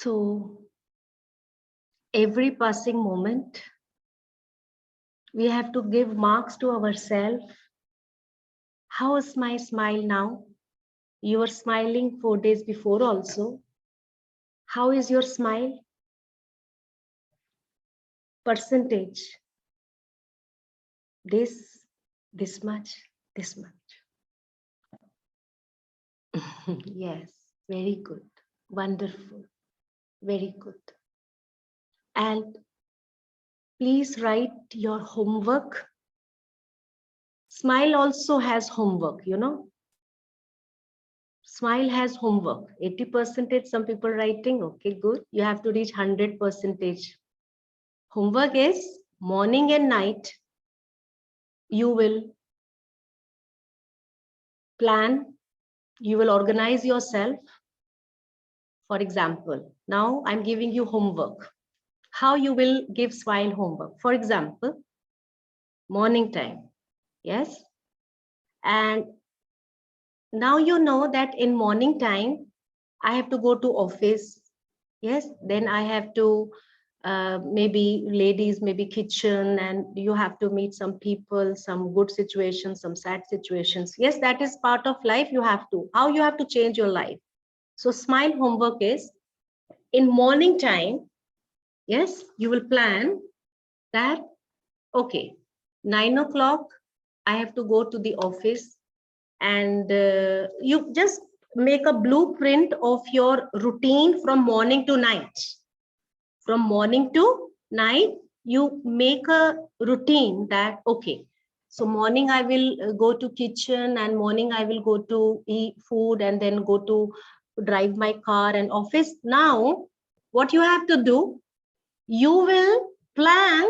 So every passing moment, we have to give marks to ourselves. How is my smile now? You were smiling 4 days before also. How is your smile? Percentage. This much, this much. Yes, very good. Wonderful. Very good. And please write your homework. Smile also has homework, you know. Smile has homework. 80%, some people writing, okay, good. You have to reach 100%. Homework is morning and night. You will plan, you will organize yourself. For example, now I'm giving you homework. How you will give smile homework? For example, morning time, yes? And now you know that in morning time, I have to go to office, yes? Then I have to, maybe ladies, maybe kitchen, and you have to meet some people, some good situations, some sad situations. Yes, that is part of life. You have to, how you have to change your life. So smile homework is in morning time, yes, you will plan that, okay, 9 o'clock, I have to go to the office, and you just make a blueprint of your routine from morning to night. From morning to night, you make a routine that, okay, so morning I will go to kitchen, and morning I will go to eat food, and then go to drive my car and office. Now, what you have to do, you will plan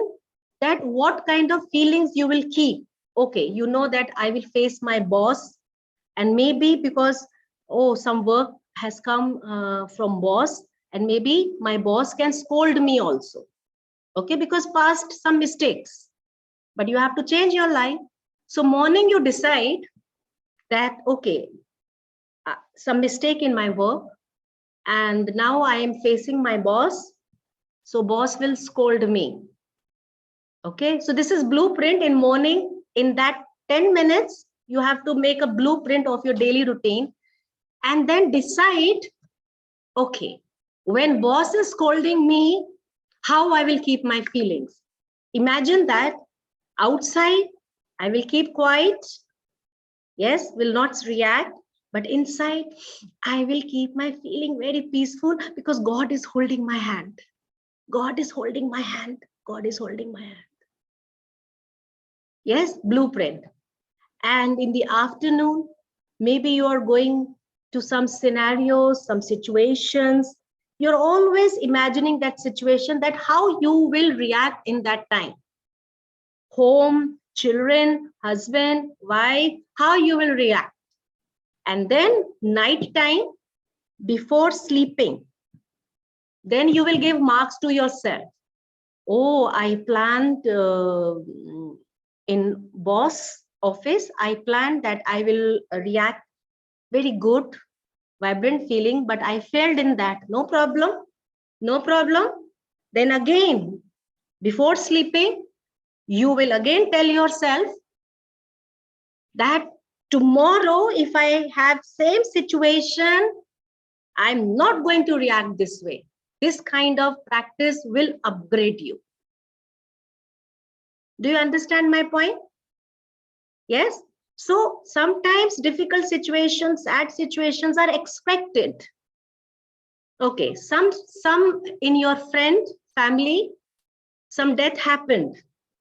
that what kind of feelings you will keep. Okay, you know that I will face my boss, and maybe because, oh, some work has come from boss, and maybe my boss can scold me also, okay, because past some mistakes, but you have to change your life. So morning you decide that, okay, some mistake in my work, and now I am facing my boss, so boss will scold me. Okay, so this is blueprint in morning. In that 10 minutes, you have to make a blueprint of your daily routine, and then decide, okay, when boss is scolding me, how I will keep my feelings. Imagine that outside, I will keep quiet. Yes, will not react, but inside, I will keep my feeling very peaceful because God is holding my hand. God is holding my hand. God is holding my hand. Yes, blueprint. And in the afternoon, maybe you are going to some scenarios, some situations. You're always imagining that situation, that how you will react in that time. Home, children, husband, wife, how you will react. And then night time, before sleeping, then you will give marks to yourself. Oh, I planned in boss office, I planned that I will react very good, vibrant feeling, but I failed in that. No problem. No problem. Then again, before sleeping, you will again tell yourself that tomorrow, if I have same situation, I'm not going to react this way. This kind of practice will upgrade you. Do you understand my point? Yes. So sometimes difficult situations, sad situations are expected. Okay, some in your friend, family, some death happened.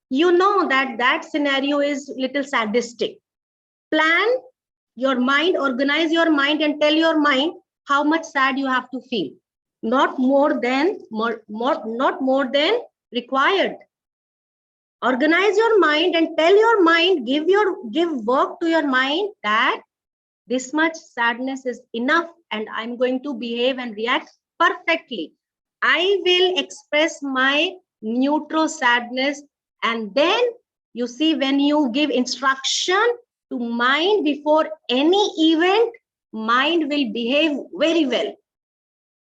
You know that that scenario is little sadistic. Plan your mind, organize your mind, and tell your mind how much sad you have to feel. Not more than not more than required. Organize your mind and tell your mind, give work to your mind that this much sadness is enough, and I'm going to behave and react perfectly. I will express my neutral sadness, and then you see, when you give instruction to mind before any event, mind will behave very well.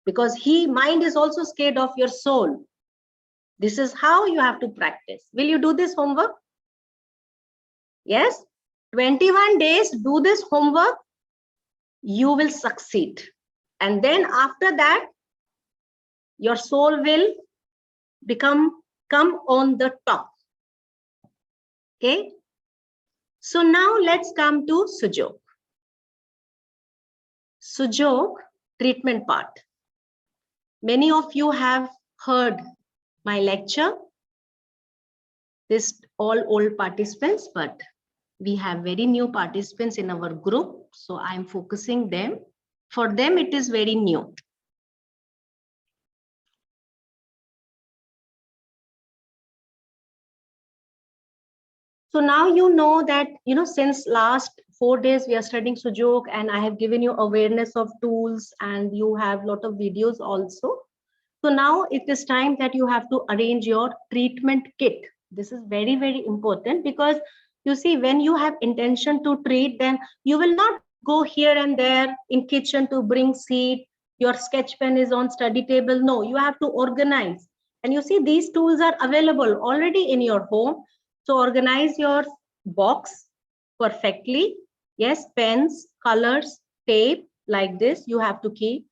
because mind is also scared of your soul. This is how you have to practice. Will you do this homework? Yes, 21 days, do this homework, you will succeed. And then after that, your soul will come on the top. Okay. So now let's come to Sujok. Sujok treatment part. Many of you have heard my lecture. This all old participants, but we have very new participants in our group. So I'm focusing them. For them, it is very new. So now you know that, since last 4 days we are studying Sujok, and I have given you awareness of tools, and you have a lot of videos also. So now it is time that you have to arrange your treatment kit. This is very, very important, because you see, when you have intention to treat, then you will not go here and there in kitchen to bring seed. Your sketch pen is on study table. No, you have to organize. And you see, these tools are available already in your home. So organize your box perfectly. Yes, pens, colors, tape, like this, you have to keep.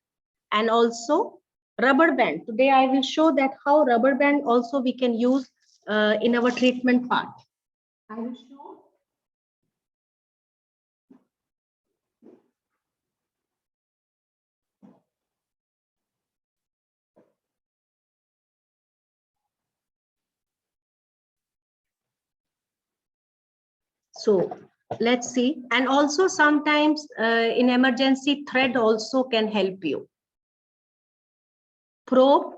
And also rubber band. Today I will show that how rubber band also we can use in our treatment part. I will show. So let's see. And also sometimes in emergency, thread also can help you. Probe.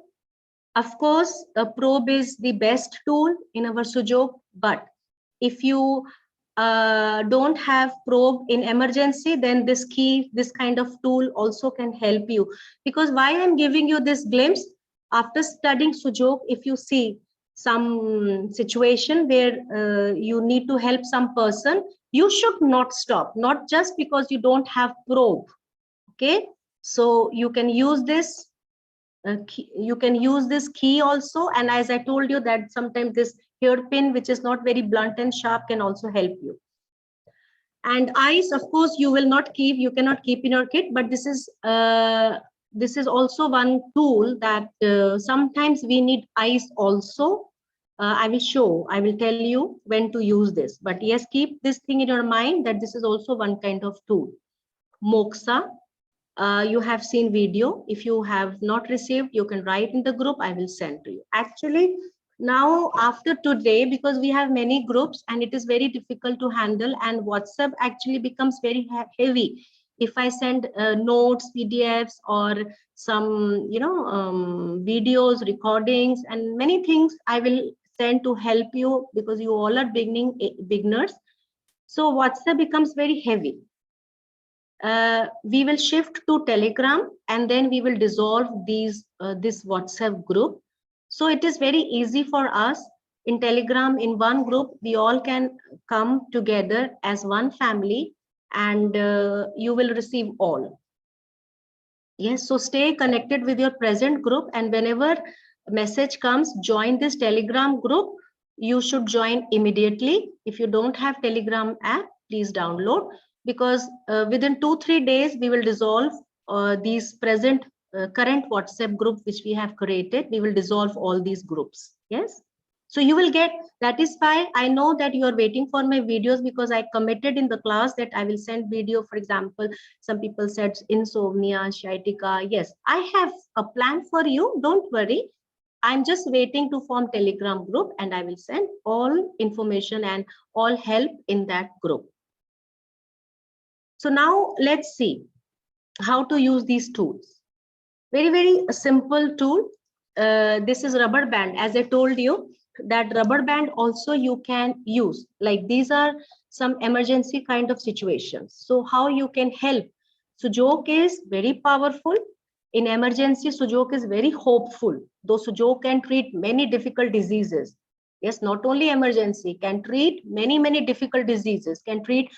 Of course, a probe is the best tool in our Sujok, but if you don't have probe in emergency, then this kind of tool also can help you. Because why I'm giving you this glimpse, after studying Sujok, if you see some situation where you need to help some person, you should not stop, not just because you don't have probe. Okay, so you can use this. You can use this key also, and as I told you that sometimes this hairpin, which is not very blunt and sharp, can also help you. And ice, of course, you cannot keep in your kit, but this is also one tool that sometimes we need ice also. I will tell you when to use this, but yes, keep this thing in your mind that this is also one kind of tool. Moxa. You have seen video. If you have not received, you can write in the group. I will send to you. Actually, now after today, because we have many groups and it is very difficult to handle, and WhatsApp actually becomes very heavy. If I send notes, PDFs, or some videos, recordings, and many things I will send to help you, because you all are beginners. So WhatsApp becomes very heavy. We will shift to Telegram, and then we will dissolve this WhatsApp group. So it is very easy for us in Telegram. In one group, we all can come together as one family, and you will receive all. Yes, so stay connected with your present group, and whenever a message comes, join this Telegram group. You should join immediately. If you don't have Telegram app, please download, because within 2-3 days we will dissolve these current WhatsApp group which we have created. We will dissolve all these groups. Yes, so you will get. That is why I know that you are waiting for my videos, because I committed in the class that I will send video. For example, some people said insomnia, sciatica. Yes, I have a plan for you. Don't worry. I'm just waiting to form Telegram group, and I will send all information and all help in that group. So now let's see how to use these tools. Very, very simple tool. This is rubber band. As I told you, that rubber band also you can use. Like, these are some emergency kind of situations. So how you can help? Sujok is very powerful. In emergency, Sujok is very hopeful. Though Sujok can treat many difficult diseases. Yes, not only emergency, can treat many, many difficult diseases, can treat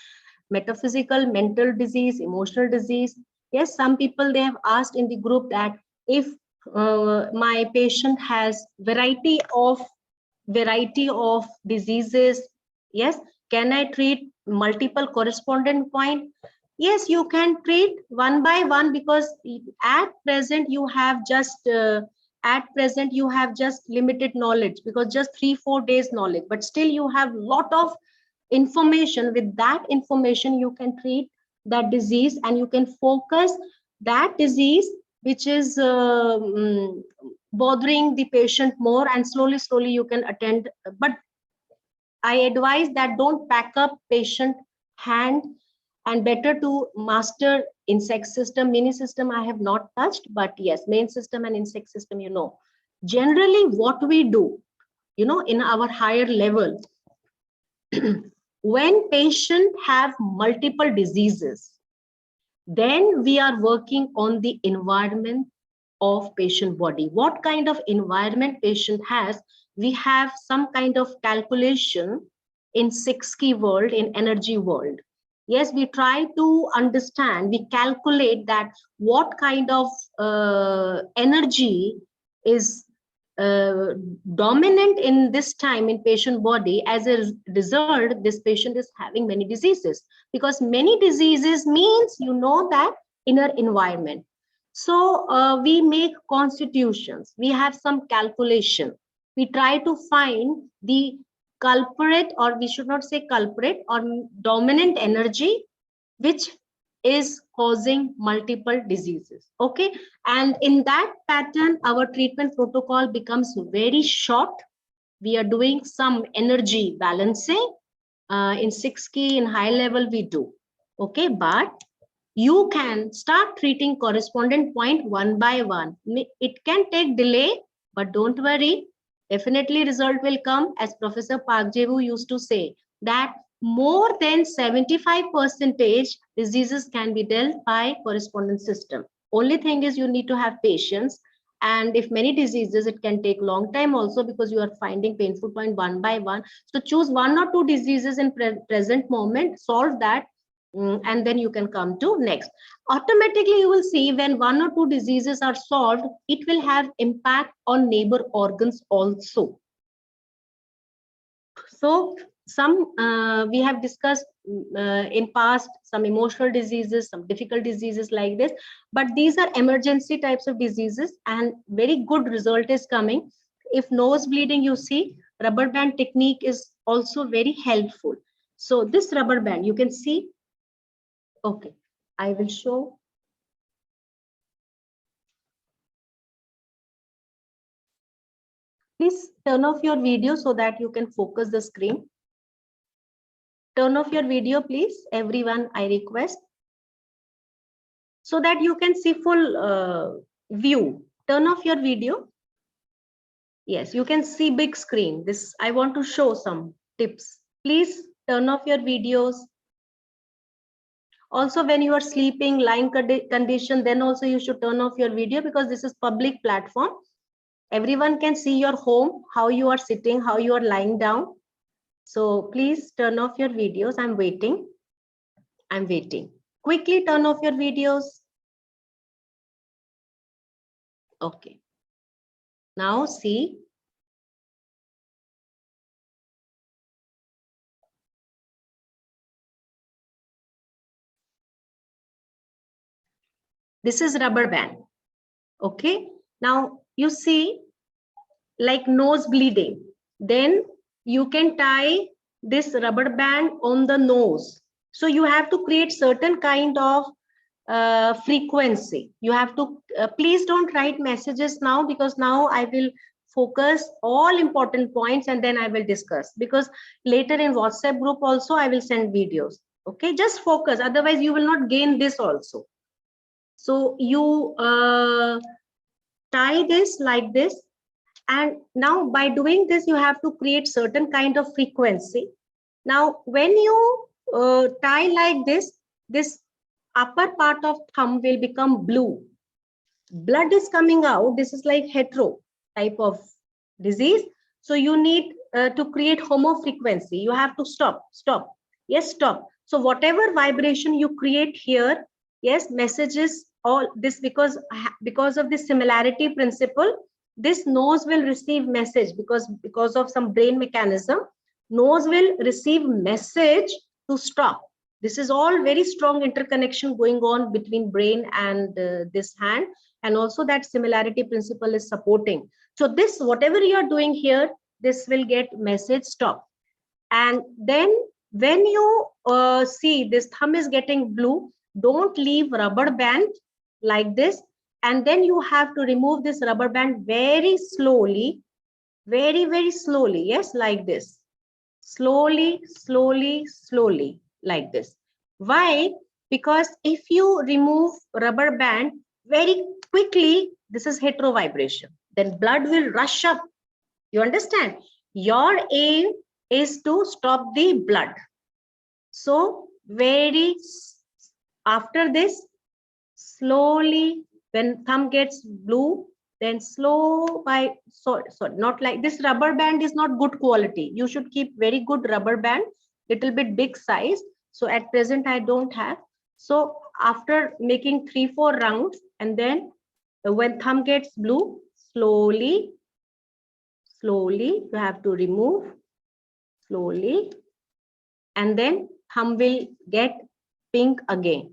metaphysical, mental disease, emotional disease. Yes, some people, they have asked in the group that if my patient has variety of diseases, yes, can I treat multiple correspondent point? Yes, you can treat one by one, because at present you have just limited knowledge, because just 3-4 days knowledge, but still you have lot of information. With that information you can treat that disease, and you can focus that disease which is bothering the patient more, and slowly you can attend. But I advise that don't pack up patient hand, and better to master insect system. Mini system I have not touched, but yes, main system and insect system, generally what we do, in our higher level, when patient have multiple diseases, then we are working on the environment of patient body. What kind of environment patient has, we have some kind of calculation in 6 key world, in energy world. Yes, we try to understand, we calculate that what kind of energy is dominant in this time in patient body. As a result, this patient is having many diseases, because many diseases means that inner environment. So we make constitutions, we have some calculation, we try to find the culprit, or we should not say culprit, or dominant energy which is causing multiple diseases. Okay, and in that pattern our treatment protocol becomes very short. We are doing some energy balancing in 6 key, in high level we do. Okay, but you can start treating correspondent point one by one. It can take delay, but don't worry, definitely result will come. As Professor Park Jae Woo used to say, that more than 75% diseases can be dealt by correspondent system. Only thing is you need to have patience. And if many diseases, it can take long time also, because you are finding painful point one by one. So choose 1 or 2 diseases in present moment, solve that, and then you can come to next. Automatically you will see, when 1 or 2 diseases are solved, it will have impact on neighbor organs also. So some we have discussed in past some emotional diseases, some difficult diseases like this, but these are emergency types of diseases, and very good result is coming. If nose bleeding, you see, rubber band technique is also very helpful. So this rubber band, you can see. Okay, I will show. Please turn off your video so that you can focus the screen. Turn off your video, please, everyone, I request, so that you can see full view. Turn off your video. Yes, you can see big screen. This, I want to show some tips. Please turn off your videos. Also, when you are sleeping, lying condition, then also you should turn off your video, because this is public platform. Everyone can see your home, how you are sitting, how you are lying down. So please turn off your videos. I'm waiting. I'm waiting. Quickly turn off your videos. Okay. Now see. This is rubber band. Okay. Now you see, like nose bleeding, then you can tie this rubber band on the nose. So you have to create certain kind of frequency. You have to please don't write messages now, because now I will focus all important points and then I will discuss, because later in WhatsApp group also I will send videos. Okay, just focus, otherwise you will not gain this also. So you tie this like this, and now by doing this you have to create certain kind of frequency. Now when you tie like this upper part of thumb will become blue, blood is coming out. This is like hetero type of disease. So you need to create homo frequency. You have to stop. Yes, stop. So whatever vibration you create here, yes, messages all this because of the similarity principle, this nose will receive message because of some brain mechanism. Nose will receive message to stop. This is all very strong interconnection going on between brain and this hand, and also that similarity principle is supporting. So this, whatever you are doing here, this will get message stop. And then when you see this thumb is getting blue, don't leave rubber band like this, and then you have to remove this rubber band very slowly, very slowly. Yes, like this. Slowly, like this. Why? Because if you remove rubber band very quickly, this is heterovibration, then blood will rush up. You understand? Your aim is to stop the blood. So after this, slowly, when thumb gets blue, then not like this. Rubber band is not good quality. You should keep very good rubber band, little bit big size. So at present I don't have. So after making 3-4 rounds, and then when thumb gets blue, slowly you have to remove slowly, and then thumb will get pink again.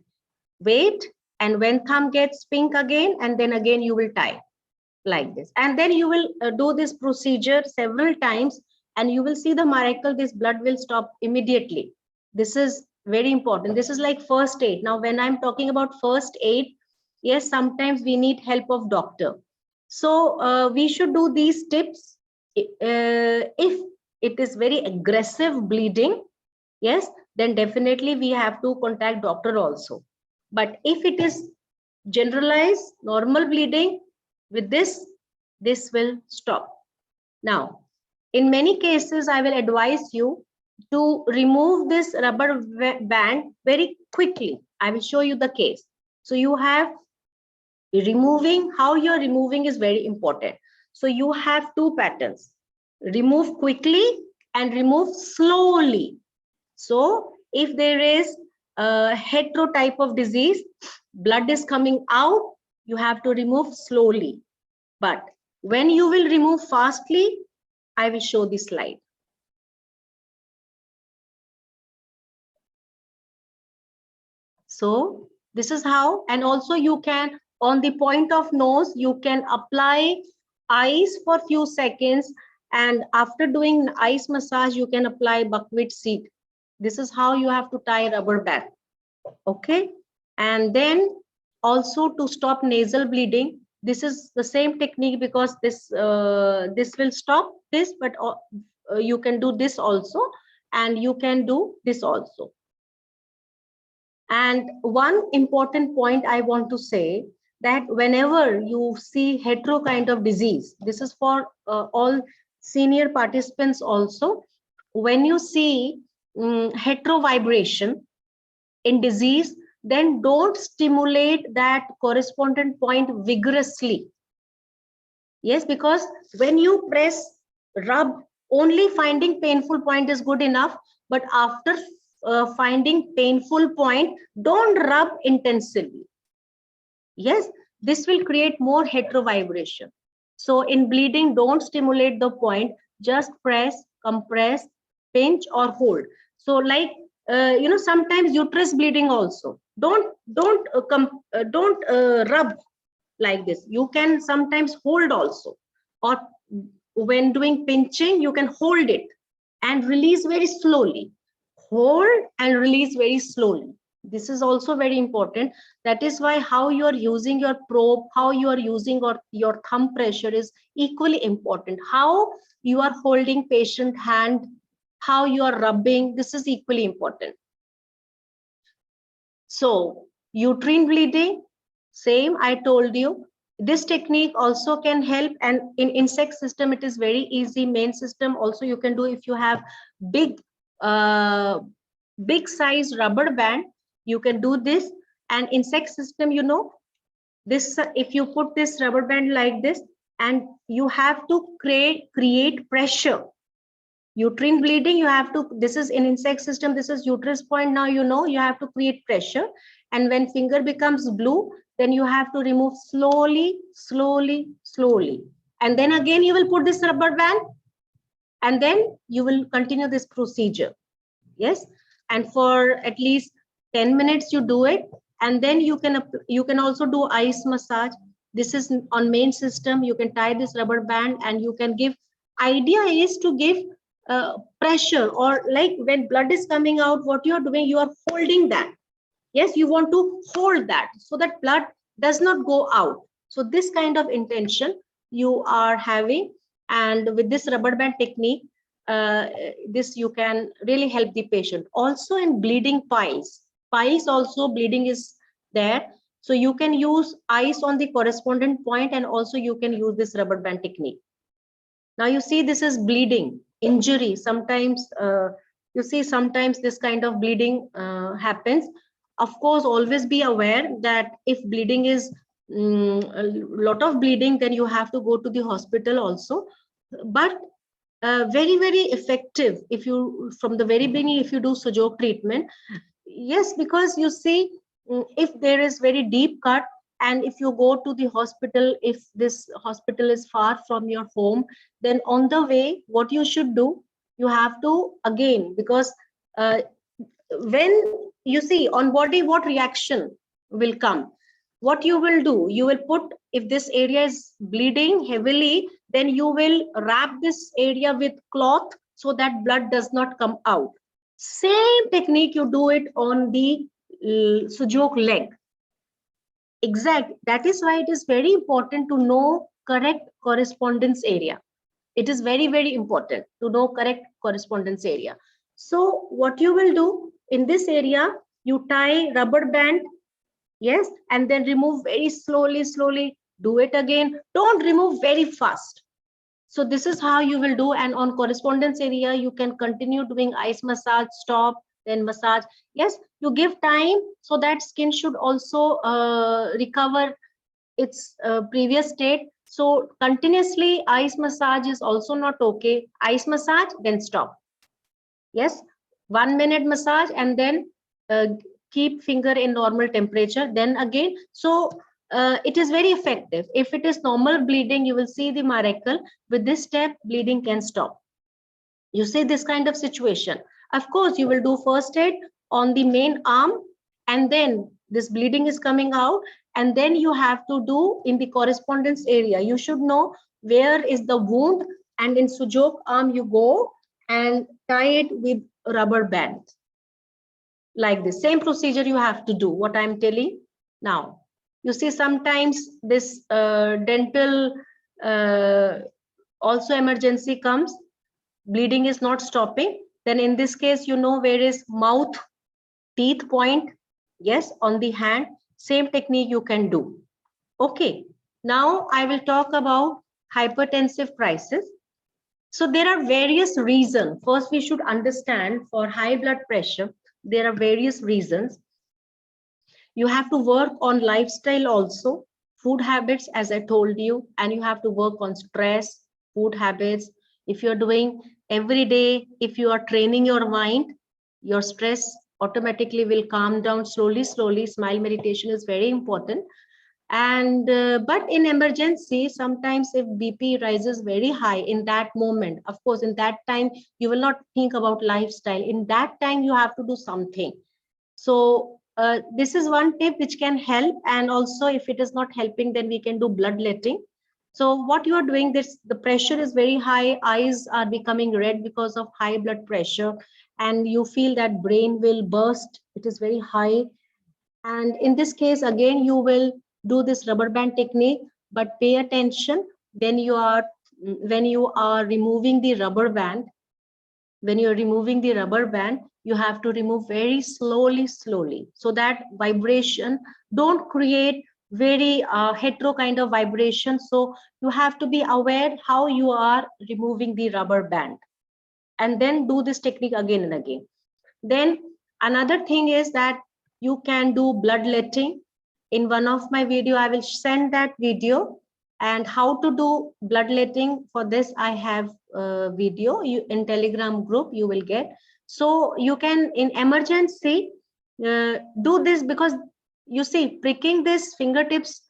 Wait, and when thumb gets pink again, and then again you will tie like this, and then you will do this procedure several times, and you will see the miracle. This blood will stop immediately. This is very important. This is like first aid. Now when I'm talking about first aid, yes, sometimes we need help of doctor. So we should do these tips. If it is very aggressive bleeding, yes, then definitely we have to contact doctor also. But if it is generalized normal bleeding, with this will stop. Now, in many cases, I will advise you to remove this rubber band very quickly. I will show you the case. So you have removing, how you're removing is very important. So you have two patterns: remove quickly and remove slowly. So if there is a hetero type of disease, blood is coming out, you have to remove slowly. But when you will remove fastly, I will show this slide. So this is how, and also you can, on the point of nose, you can apply ice for few seconds, and after doing ice massage, you can apply buckwheat seed. This is how you have to tie rubber band. Okay, and then also to stop nasal bleeding, this is the same technique, because this will stop this, but you can do this also, and you can do this also. And one important point I want to say, that whenever you see hetero kind of disease, this is for all senior participants also, when you see hetero vibration in disease, then don't stimulate that correspondent point vigorously. Yes, because when you press, rub, only finding painful point is good enough, but after finding painful point, don't rub intensively. Yes, this will create more hetero vibration. So in bleeding, don't stimulate the point, just press, compress, pinch or hold. So like, sometimes uterus bleeding also, don't rub like this. You can sometimes hold also, or when doing pinching, you can hold it and release very slowly. Hold and release very slowly. This is also very important. That is why how you are using your probe, how you are using your thumb pressure is equally important. How you are holding patient hand, how you are rubbing, this is equally important. So uterine bleeding, same, I told you. This technique also can help, and in insect system it is very easy. Main system also you can do if you have big size rubber band, you can do this. And insect system, this, if you put this rubber band like this, and you have to create pressure. Uterine bleeding, you have to, this is in insect system, this is uterus point. Now you have to create pressure, And when finger becomes blue, then you have to remove slowly, slowly, slowly. And then again, you will put this rubber band, and then you will continue this procedure. Yes. And for at least 10 minutes, you do it. And then you can also do ice massage. This is on main system. You can tie this rubber band, and you can give, idea is to give pressure, or like when blood is coming out, what you are doing, you are holding that. Yes, you want to hold that so that blood does not go out. So this kind of intention you are having, and with this rubber band technique, this you can really help the patient. Also in bleeding piles also bleeding is there, so you can use ice on the correspondent point, and also you can use this rubber band technique. Now you see this is bleeding, injury. Sometimes you see sometimes this kind of bleeding happens. Of course, always be aware that if bleeding is a lot of bleeding, then you have to go to the hospital also. But very, very effective if you, from the very beginning, if you do Sujok treatment. Yes, because you see, if there is very deep cut, and if you go to the hospital, if this hospital is far from your home, then on the way, what you should do, you have to again, because when you see on body, what reaction will come, what you will do, you will put, if this area is bleeding heavily, then you will wrap this area with cloth so that blood does not come out. Same technique you do it on the Sujok leg. Exact. That is why it is very important to know correct correspondence area. It is very, very important to know correct correspondence area. So what you will do in this area, you tie rubber band, yes, and then remove very slowly, slowly. Do it again. Don't remove very fast. So this is how you will do. And on correspondence area, you can continue doing ice massage, stop, then massage. Yes, you give time so that skin should also recover its previous state. So continuously ice massage is also not okay. Ice massage, then stop. Yes, 1 minute massage, and then keep finger in normal temperature. Then again, so it is very effective. If it is normal bleeding, you will see the miracle. With this step, bleeding can stop. You see this kind of situation. Of course, you will do first aid on the main arm, and then this bleeding is coming out, and then you have to do in the correspondence area. You should know where is the wound, and in Sujok arm you go and tie it with rubber band. Like this, same procedure you have to do, what I'm telling now. You see, sometimes this dental also emergency comes, bleeding is not stopping. Then in this case, you know where is mouth, teeth point, yes, on the hand. Same technique you can do. Okay, now I will talk about hypertensive crisis. So there are various reasons. First, we should understand for high blood pressure, there are various reasons. You have to work on lifestyle also, food habits, as I told you, and you have to work on stress, food habits. If you're doing every day, if you are training your mind, your stress automatically will calm down slowly, slowly. Smile meditation is very important. And but in emergency, sometimes if BP rises very high, in that moment, of course, in that time, you will not think about lifestyle. In that time, you have to do something. So this is one tip which can help. And also, if it is not helping, then we can do bloodletting. So what you are doing, this, the pressure is very high, eyes are becoming red because of high blood pressure, and you feel that brain will burst, it is very high. And in this case, again, you will do this rubber band technique, but pay attention when you are removing the rubber band. When you're removing the rubber band, you have to remove very slowly, slowly, so that vibration don't create very hetero kind of vibration. So you have to be aware how you are removing the rubber band, and then do this technique again and again. Then another thing is that you can do bloodletting. In one of my video, I will send that video, and how to do bloodletting. For this, I have a video in Telegram group, you will get. So you can, in emergency, do this, because you see, pricking these fingertips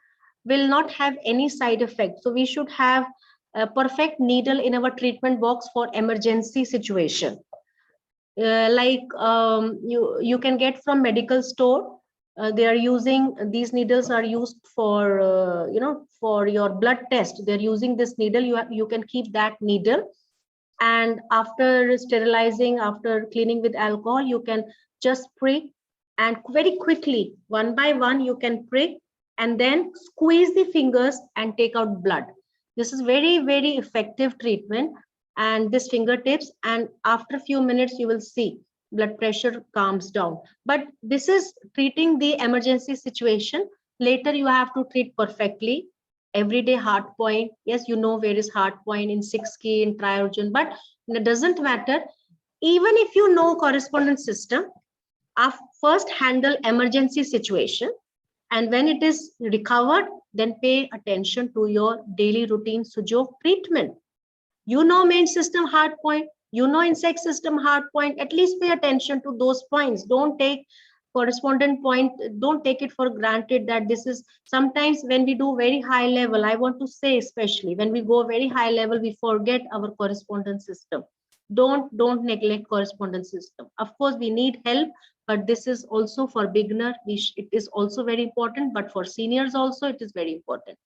will not have any side effect. So we should have a perfect needle in our treatment box for emergency situation. You can get from medical store. They are using, these needles are used for for your blood test. They're using this needle. You can keep that needle, and after sterilizing, after cleaning with alcohol, you can just prick, and very quickly, one by one, you can prick and then squeeze the fingers and take out blood. This is very, very effective treatment, and this fingertips, and after a few minutes you will see blood pressure calms down. But this is treating the emergency situation. Later you have to treat perfectly. Everyday heart point, yes, you know where is heart point in 6 key in Triorigin, but it doesn't matter. Even if you know correspondence system, first handle emergency situation, and when it is recovered, then pay attention to your daily routine Sujok treatment. You know main system heart point, you know insect system heart point, at least pay attention to those points. Don't take correspondent point, don't take it for granted that this is, sometimes when we do very high level, I want to say, especially when we go very high level, we forget our correspondence system. Don't neglect correspondence system. Of course we need help, but this is also for beginner, it is also very important, but for seniors also it is very important.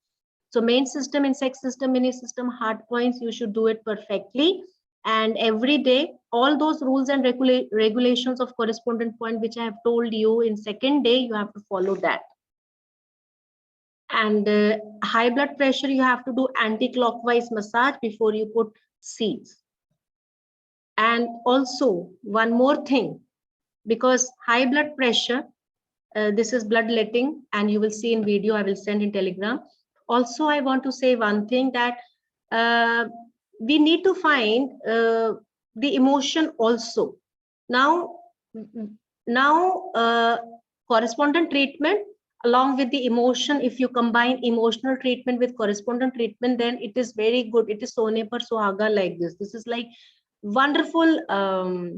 So main system, insect system, mini system, hard points, you should do it perfectly. And every day, all those rules and regulations of correspondent point, which I have told you in second day, you have to follow that. And high blood pressure, you have to do anti-clockwise massage before you put seeds. And also one more thing, because high blood pressure, this is bloodletting, and you will see in video, I will send in Telegram. Also, I want to say one thing, that we need to find the emotion also. Now correspondent treatment along with the emotion, if you combine emotional treatment with correspondent treatment, then it is very good. It is sone par suhaga, like this. This is like wonderful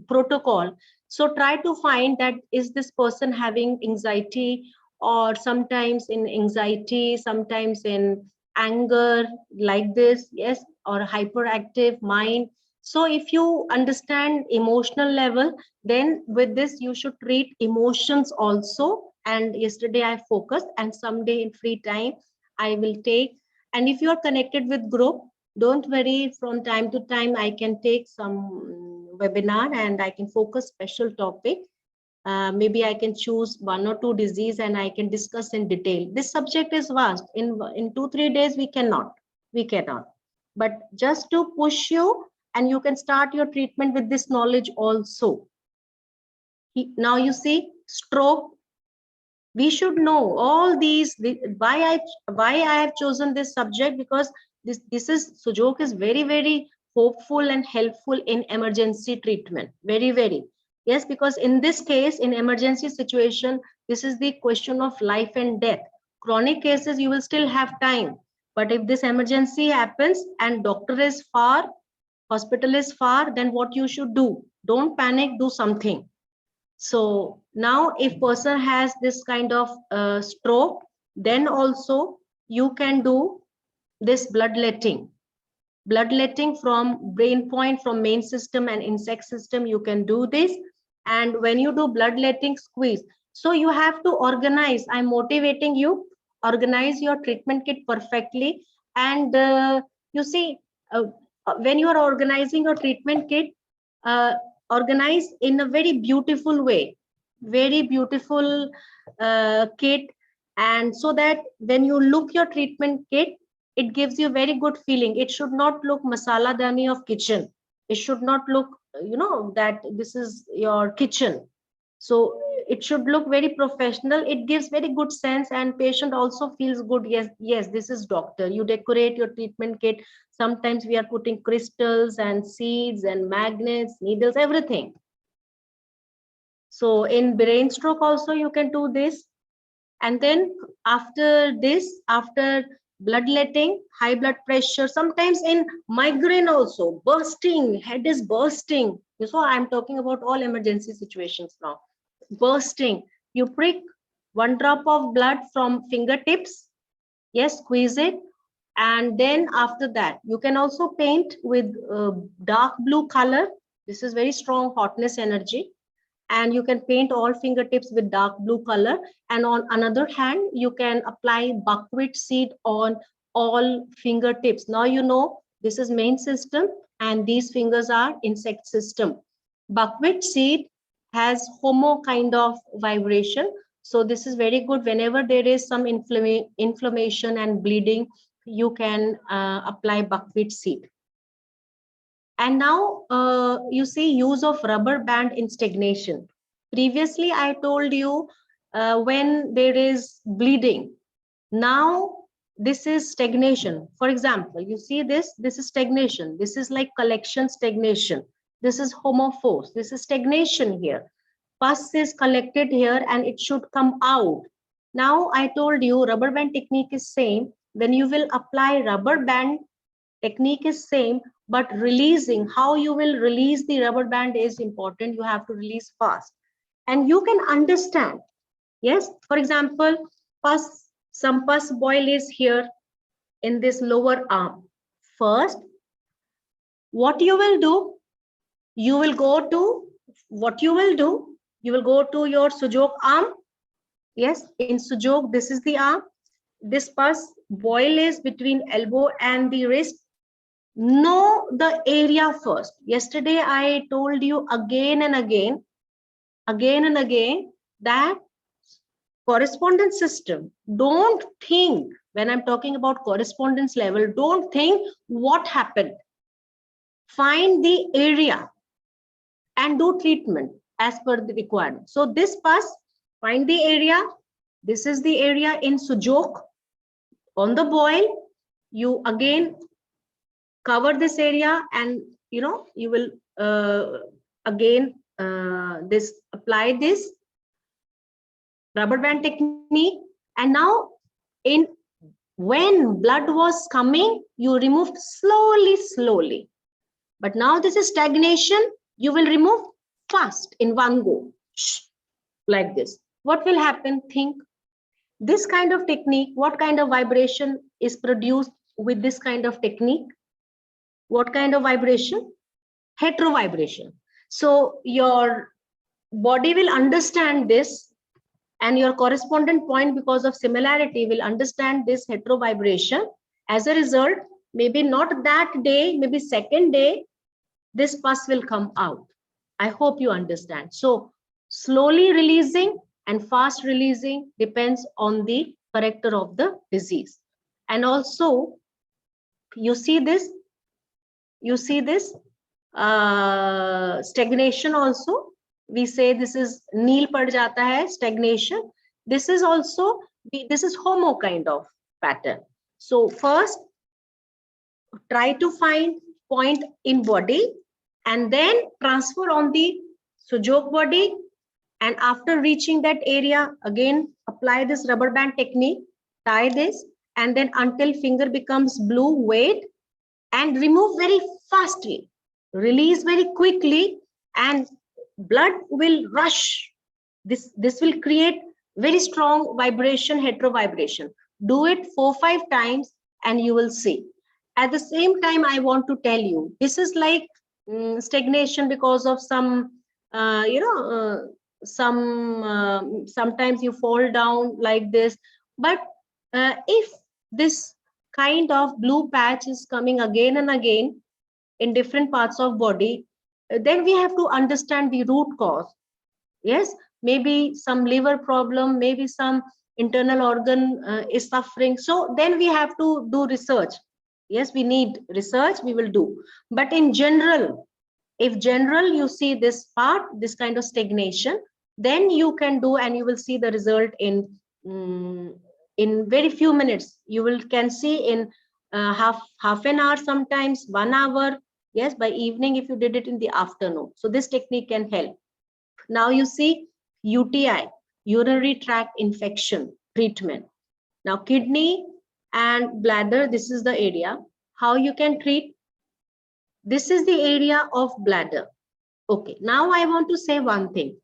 protocol. So try to find that, is this person having anxiety, or sometimes in anxiety, sometimes in anger, like this, yes, or hyperactive mind. So if you understand emotional level, then with this you should treat emotions also. And yesterday I focused, and someday in free time I will take. And if you are connected with group, don't worry, from time to time I can take some webinar and I can focus special topic. Maybe I can choose 1 or 2 disease and I can discuss in detail. This subject is vast. In 2-3 days we cannot. But just to push you, and you can start your treatment with this knowledge also. Now you see, stroke. We should know all these. Why I have chosen this subject, because this is, Sujok is very, very hopeful and helpful in emergency treatment. Very, very. Yes, because in this case, in emergency situation, this is the question of life and death. Chronic cases, you will still have time. But if this emergency happens and doctor is far, hospital is far, then what you should do? Don't panic, do something. So now if person has this kind of stroke, then also you can do this bloodletting from brain point, from main system and insect system. You can do this. And when you do bloodletting, squeeze. So you have to organize. I'm motivating you, organize your treatment kit perfectly. And you see, when you are organizing your treatment kit, organize in a very beautiful way, very beautiful kit. And so that when you look your treatment kit, it gives you very good feeling. It should not look masala dani of kitchen. It should not look, that this is your kitchen. So it should look very professional. It gives very good sense, and patient also feels good. Yes, this is doctor. You decorate your treatment kit. Sometimes we are putting crystals and seeds and magnets, needles, everything. So in brain stroke also you can do this. And then after this, after bloodletting, high blood pressure, sometimes in migraine also, bursting, head is bursting. So I'm talking about all emergency situations now. Bursting, you prick 1 drop of blood from fingertips. Yes, squeeze it. And then after that, you can also paint with dark blue color. This is very strong hotness energy. And you can paint all fingertips with dark blue color. And on another hand, you can apply buckwheat seed on all fingertips. Now you know this is main system and these fingers are insect system. Buckwheat seed has homo kind of vibration. So this is very good. Whenever there is some inflammation and bleeding, you can apply buckwheat seed. And now you see use of rubber band in stagnation. Previously, I told you when there is bleeding. Now this is stagnation. For example, you see this is stagnation. This is like collection stagnation. This is homophos. This is stagnation here. Pus is collected here and it should come out. Now I told you rubber band technique is same. When you will apply rubber band, technique is same, but releasing, how you will release the rubber band is important. You have to release fast. And you can understand. Yes, for example, some pus boil is here in this lower arm. First, what you will do, you will go to your Sujok arm. Yes, in Sujok, this is the arm. This pus boil is between elbow and the wrist. Know the area first. Yesterday, I told you again and again that correspondence system, don't think, when I'm talking about correspondence level, don't think what happened. Find the area and do treatment as per the requirement. So this pus, find the area. This is the area in Sujok. On the boil, you again cover this area and you will again apply this rubber band technique. And now when blood was coming, you removed slowly. But now this is stagnation, you will remove fast in one go, like this. What will happen? Think. This kind of technique, what kind of vibration is produced with this kind of technique? What kind of vibration? Hetero vibration. So your body will understand this, and your correspondent point, because of similarity, will understand this hetero vibration. As a result, maybe not that day, maybe second day, this pus will come out. I hope you understand. So slowly releasing and fast releasing depends on the character of the disease. And also, you see this stagnation also. We say this is kneel pad jata hai, stagnation. This is also, this is homo kind of pattern. So first, try to find point in body and then transfer on the Sujok body. And after reaching that area, again, apply this rubber band technique, tie this, and then until finger becomes blue, wait, and remove very fastly, release very quickly, and blood will rush. This will create very strong vibration, hetero vibration. Do it 4-5 times and you will see. At the same time, I want to tell you, this is like stagnation because of some, sometimes you fall down like this. But if this kind of blue patch is coming again and again in different parts of body, then we have to understand the root cause. Yes, maybe some liver problem, maybe some internal organ is suffering. So then we have to do research. Yes, we need research, we will do. But in general, if general you see this part, this kind of stagnation, then you can do and you will see the result in very few minutes. You can see in half an hour, sometimes 1 hour. Yes, by evening if you did it in the afternoon. So this technique can help. Now you see UTI, urinary tract infection treatment. Now kidney and bladder, this is the area. How you can treat? This is the area of bladder. Okay, now I want to say one thing.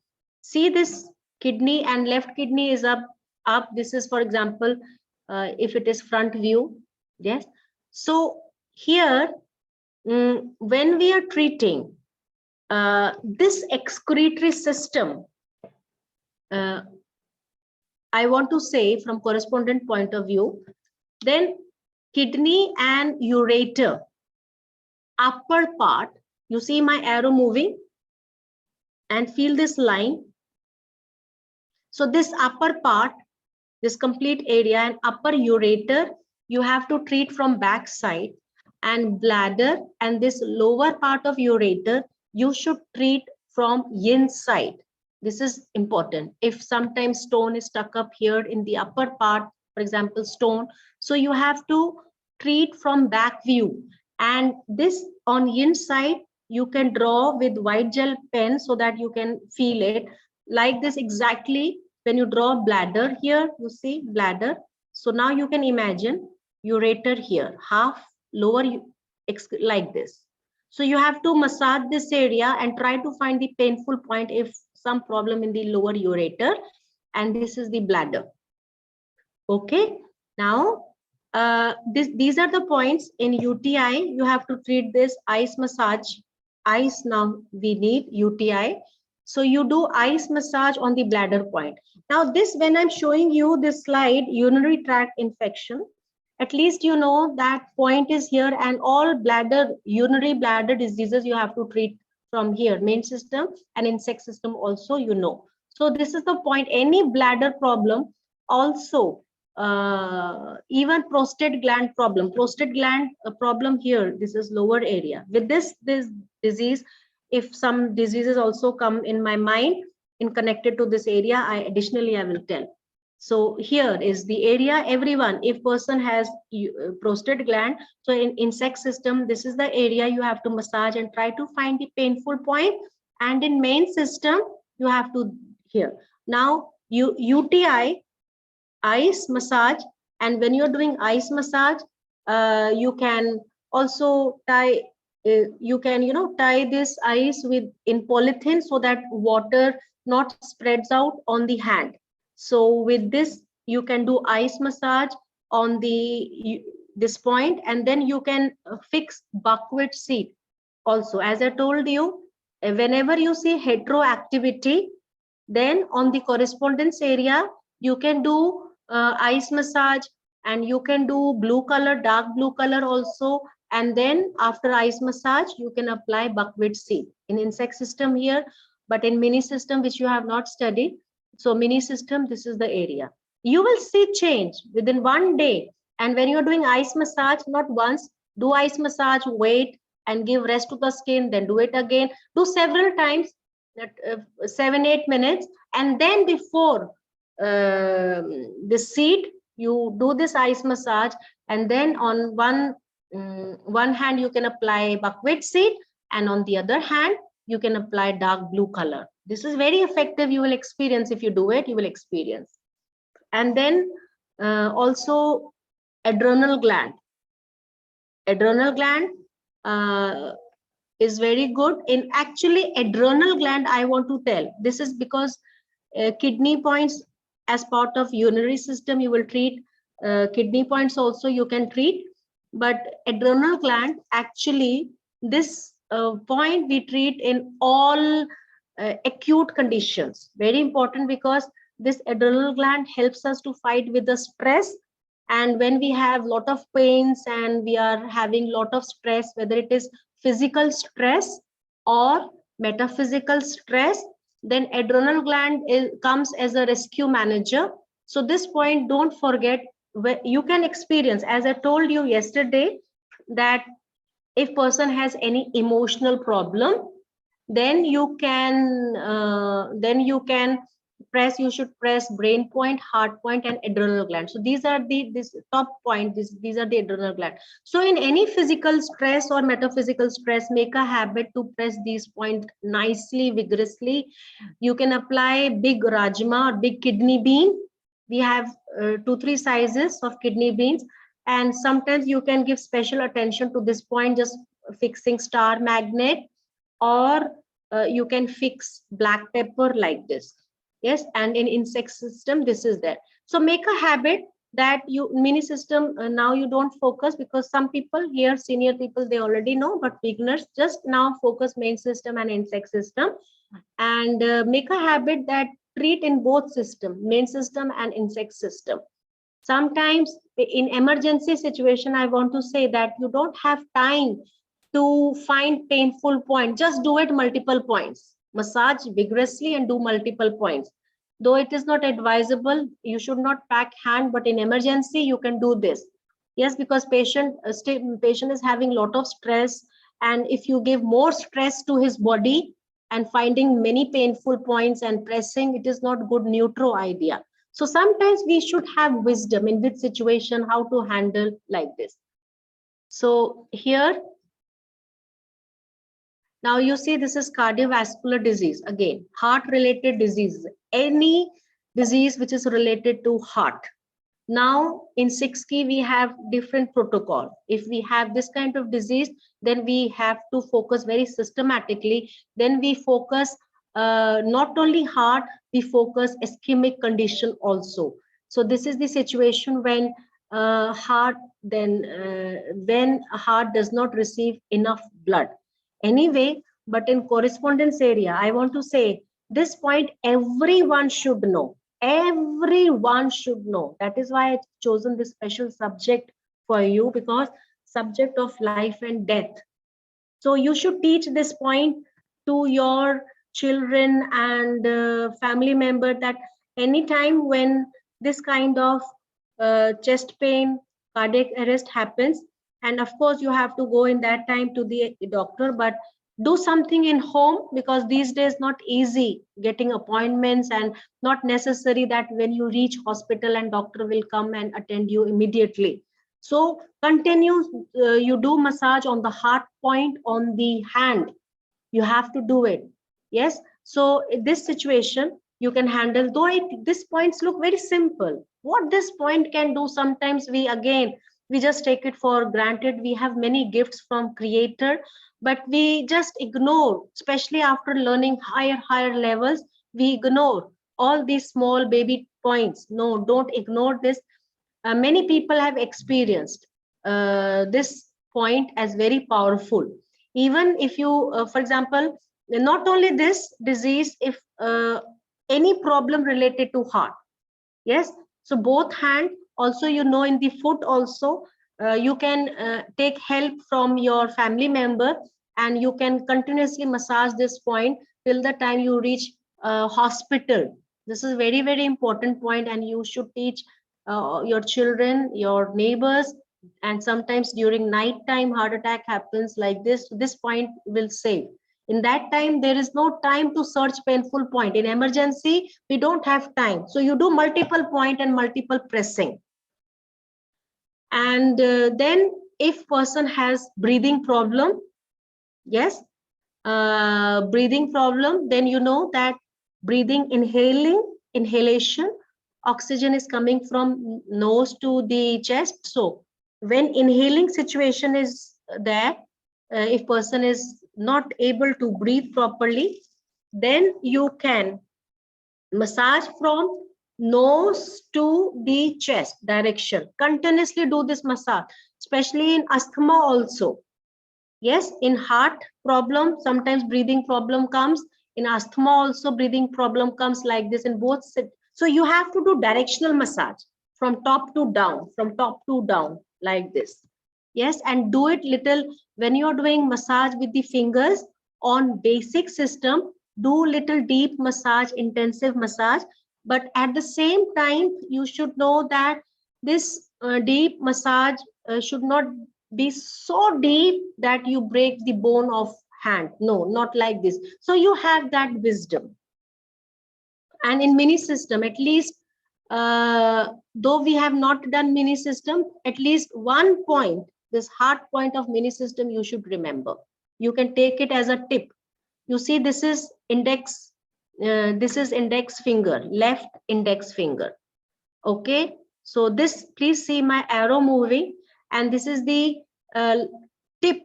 See this kidney and left kidney is up up. This is, for example, if it is front view. Yes. So here, when we are treating this excretory system, I want to say from correspondent point of view, then kidney and ureter, upper part, you see my arrow moving and feel this line. So this upper part, this complete area and upper ureter, you have to treat from back side, and bladder and this lower part of ureter, you should treat from inside. This is important. If sometimes stone is stuck up here in the upper part, for example, stone, so you have to treat from back view. And this on inside, you can draw with white gel pen so that you can feel it like this exactly. When you draw bladder here, you see bladder. So now you can imagine ureter here, half lower like this. So you have to massage this area and try to find the painful point if some problem in the lower ureter, and this is the bladder. Okay, now these are the points in UTI. You have to treat this ice massage. Ice, now we need UTI. So you do ice massage on the bladder point. Now this, when I'm showing you this slide, urinary tract infection, at least you know that point is here, and all bladder, urinary bladder diseases you have to treat from here, main system and insect system also, you know. So this is the point. Any bladder problem, also even prostate gland problem, problem here, this is lower area. With this disease, if some diseases also come in my mind in connected to this area, I will tell. So here is the area, everyone, if person has prostate gland, so in insect system, this is the area you have to massage and try to find the painful point. And in main system, you have to here. Now UTI, ice massage, and when you're doing ice massage, you can also tie, you can, you know, tie this ice with in polythene so that water not spreads out on the hand. So with this, you can do ice massage on the this point, and then you can fix buckwheat seed also. As I told you, whenever you see heteroactivity, then on the correspondence area, you can do ice massage, and you can do blue color, dark blue color also. And then after ice massage, you can apply buckwheat seed in insect system here, but in mini system, which you have not studied. So mini system, this is the area. You will see change within 1 day. And when you're doing ice massage, not once, do ice massage, wait and give rest to the skin, then do it again. Do several times, 7-8 minutes, and then before the seed, you do this ice massage, and then on one hand you can apply buckwheat seed, and on the other hand you can apply dark blue color. This is very effective. You will experience, if you do it, you will experience. And then also adrenal gland. Adrenal gland is very good. In actually adrenal gland, I want to tell, this is because kidney points, as part of urinary system, you will treat kidney points also, you can treat. But adrenal gland, actually this point we treat in all acute conditions. Very important, because this adrenal gland helps us to fight with the stress. And when we have lot of pains and we are having lot of stress, whether it is physical stress or metaphysical stress, then adrenal gland comes as a rescue manager. So this point, don't forget, where you can experience, as I told you yesterday, that if person has any emotional problem, then you can press, you should press brain point, heart point, and adrenal gland. So these are this top point, these are the adrenal gland. So in any physical stress or metaphysical stress, make a habit to press these points nicely, vigorously. You can apply big rajma or big kidney bean. We have 2-3 sizes of kidney beans, and sometimes you can give special attention to this point, just fixing star magnet, or you can fix black pepper like this. Yes, and in insect system, this is there. So make a habit that you mini system now you don't focus, because some people here, senior people, they already know, but beginners just now focus main system and insect system, and make a habit that treat in both system, main system and insect system. Sometimes in emergency situation, I want to say that you don't have time to find painful point. Just do it multiple points. Massage vigorously and do multiple points. Though it is not advisable, you should not pack hand, but in emergency, you can do this. Yes, because patient is having lot of stress, and if you give more stress to his body and finding many painful points and pressing, it is not good neutro idea. So sometimes we should have wisdom in which situation, how to handle like this. So here, now you see this is cardiovascular disease. Again, heart related disease, any disease which is related to heart. Now in 6 key, we have different protocol. If we have this kind of disease, then we have to focus very systematically. Then we focus not only heart, we focus ischemic condition also. So this is the situation when heart, when heart does not receive enough blood. Anyway, but in correspondence area, I want to say this point everyone should know. Everyone should know. That is why I've chosen this special subject for you, because subject of life and death. So you should teach this point to your children and family member, that anytime when this kind of chest pain, cardiac arrest happens, and of course you have to go in that time to the doctor, but do something in home, because these days not easy getting appointments, and not necessary that when you reach hospital and doctor will come and attend you immediately. So continue, you do massage on the heart point, on the hand, you have to do it. Yes, so in this situation you can handle, though these points look very simple. What this point can do, sometimes we just take it for granted. We have many gifts from creator, but we just ignore, especially after learning higher levels, we ignore all these small baby points. No, don't ignore this. Many people have experienced this point as very powerful. Even if you, for example, not only this disease, if any problem related to heart, yes, so both hand, also in the foot also, you can take help from your family member, and you can continuously massage this point till the time you reach hospital. This is very important point, and you should teach your children, your neighbors. And sometimes during night time heart attack happens like this point will save. In that time there is no time to search painful point. In emergency we don't have time, so you do multiple point and multiple pressing. And then if person has breathing problem, yes, breathing problem, then that breathing, inhalation, oxygen is coming from nose to the chest. So when inhaling situation is there, if person is not able to breathe properly, then you can massage from nose to the chest direction. Continuously do this massage, especially in asthma also. Yes, in heart problem, sometimes breathing problem comes. In asthma also breathing problem comes like this in both. So you have to do directional massage from top to down, like this. Yes, and do it little when you're doing massage with the fingers on basic system. Do little deep massage, intensive massage, but at the same time you should know that this deep massage should not be so deep that you break the bone of hand. No, not like this. So you have that wisdom. And in mini system, at least though we have not done mini system, at least one point, this heart point of mini system, you should remember. You can take it as a tip. You see, this is index finger, left index finger. Okay, so this, please see my arrow moving, and this is the tip.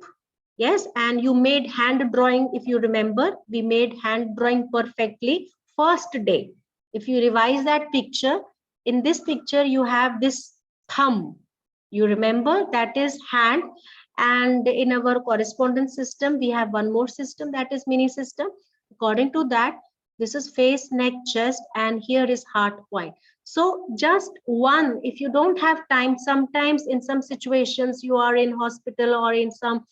Yes, and you made hand drawing. If you remember, we made hand drawing perfectly first day. If you revise that picture, in this picture, you have this thumb. You remember that is hand. And in our correspondence system, we have one more system, that is mini system. According to that, this is face, neck, chest, and here is heart point. So just one, if you don't have time, sometimes in some situations you are in hospital or in some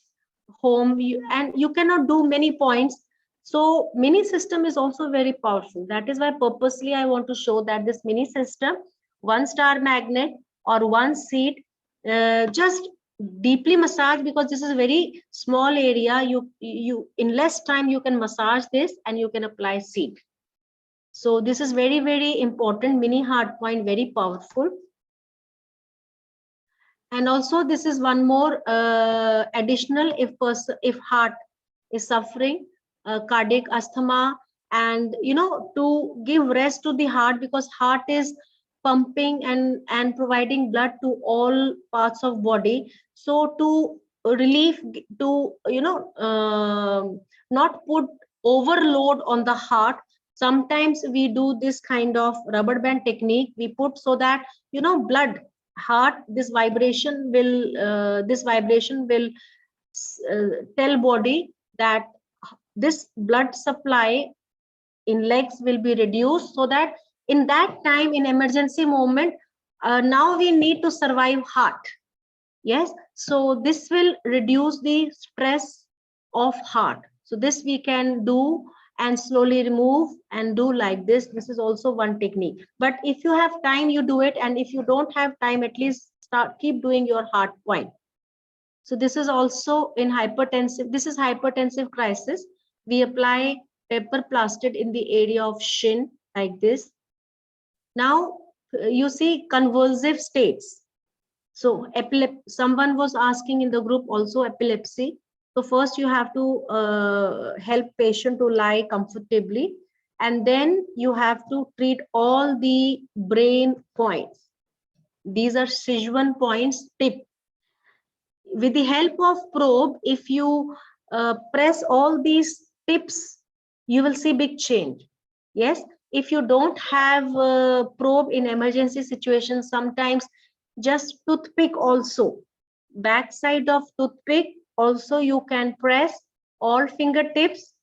home, and you cannot do many points. So mini system is also very powerful. That is why purposely I want to show that this mini system, one star magnet or one seat, just deeply massage, because this is a very small area. You in less time you can massage this and you can apply seat. So this is very, very important. Mini heart point, very powerful. And also this is one more additional, if heart is suffering cardiac asthma, and to give rest to the heart, because heart is pumping and providing blood to all parts of body. So to relieve, to not put overload on the heart, sometimes we do this kind of rubber band technique we put, so that blood, heart, this vibration will tell body that this blood supply in legs will be reduced, so that in that time, in emergency moment, now we need to survive heart. Yes, so this will reduce the stress of heart. So this we can do and slowly remove and do like this. This is also one technique. But if you have time, you do it, and if you don't have time, at least keep doing your heart point. So this is also in hypertensive. This is hypertensive crisis. We apply pepper plastid in the area of shin like this. Now you see convulsive states. So someone was asking in the group also epilepsy. So first you have to help patient to lie comfortably, and then you have to treat all the brain points. These are Sichuan points tip. With the help of probe, if you press all these tips, you will see big change. Yes, if you don't have probe in emergency situations, sometimes just toothpick also, backside of toothpick also you can press all fingertips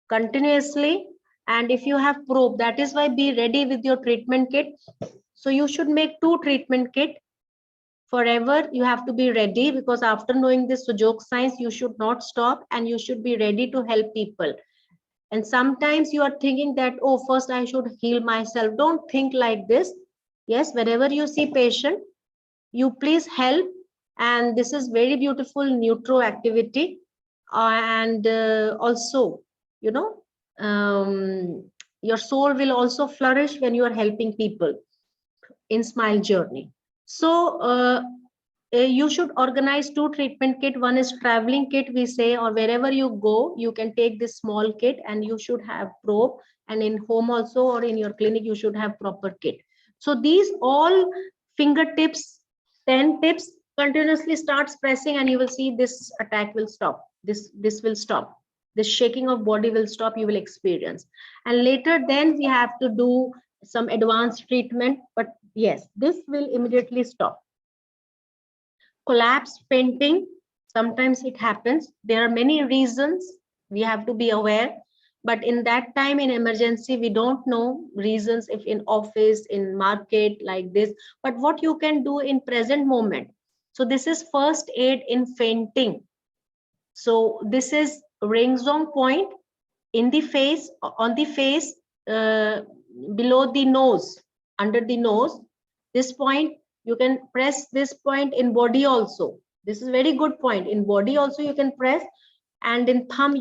continuously. And if you have probe, that is why be ready with your treatment kit. So you should make 2 treatment kit forever. You have to be ready, because after knowing this Sujok science, you should not stop and you should be ready to help people. And sometimes you are thinking that, oh, first I should heal myself. Don't think like this. Yes, wherever you see patient, you please help. And this is very beautiful neutro activity. And also, your soul will also flourish when you are helping people in smile journey. So you should organize 2 treatment kit. One is traveling kit, we say, or wherever you go, you can take this small kit, and you should have probe. And in home also, or in your clinic, you should have proper kit. So these all fingertips, 10 tips, continuously starts pressing, and you will see this attack will stop. This will stop. The shaking of body will stop. You will experience. And later, then we have to do some advanced treatment. But yes, this will immediately stop. Collapse, fainting, sometimes it happens. There are many reasons we have to be aware. But in that time, in emergency, we don't know reasons, if in office, in market, like this. But what you can do in present moment. So this is first aid in fainting. So this is ring zone point in the face, on the face, below the nose, under the nose. This point, you can press this point in body also. This is very good point. In body also you can press, and in thumb,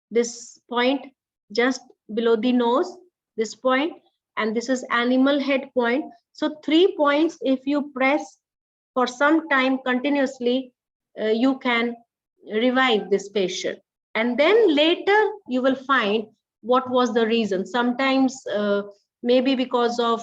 this point just below the nose, this point, and this is animal head point. So 3 points, if you press for some time continuously, you can revive this patient. And then later you will find what was the reason. Sometimes maybe because of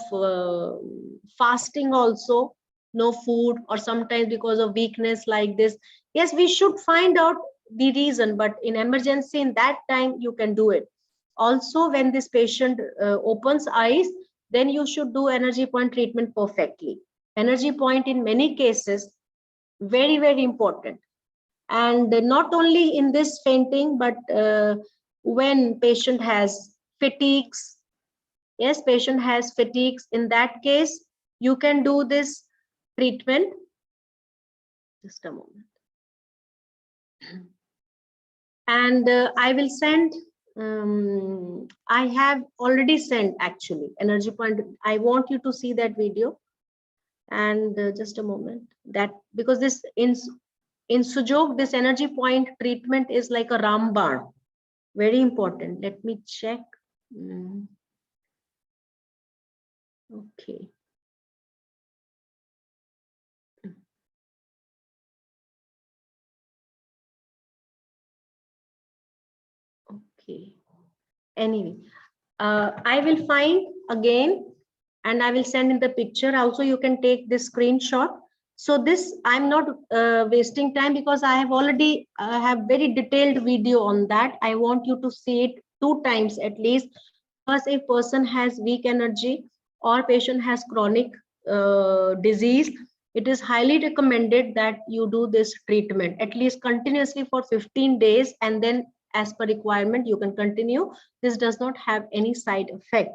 fasting also, no food, or sometimes because of weakness like this. Yes, we should find out the reason, but in emergency, in that time, you can do it. Also, when this patient opens eyes, then you should do energy point treatment perfectly. Energy point in many cases, very, very important. And not only in this fainting, but when patient has fatigues, yes, patient has fatigues, in that case, you can do this treatment. Just a moment. And I will send, I have already sent actually energy point. I want you to see that video. And just a moment, that because this in Sujok, this energy point treatment is like a Ramban, very important. Let me check. Okay. Okay. Anyway, I will find again and I will send in the picture. Also, you can take this screenshot. So this, I'm not wasting time because I have already have very detailed video on that. I want you to see it 2 times at least, because if person has weak energy or patient has chronic disease, it is highly recommended that you do this treatment at least continuously for 15 days, and then as per requirement you can continue. This does not have any side effect.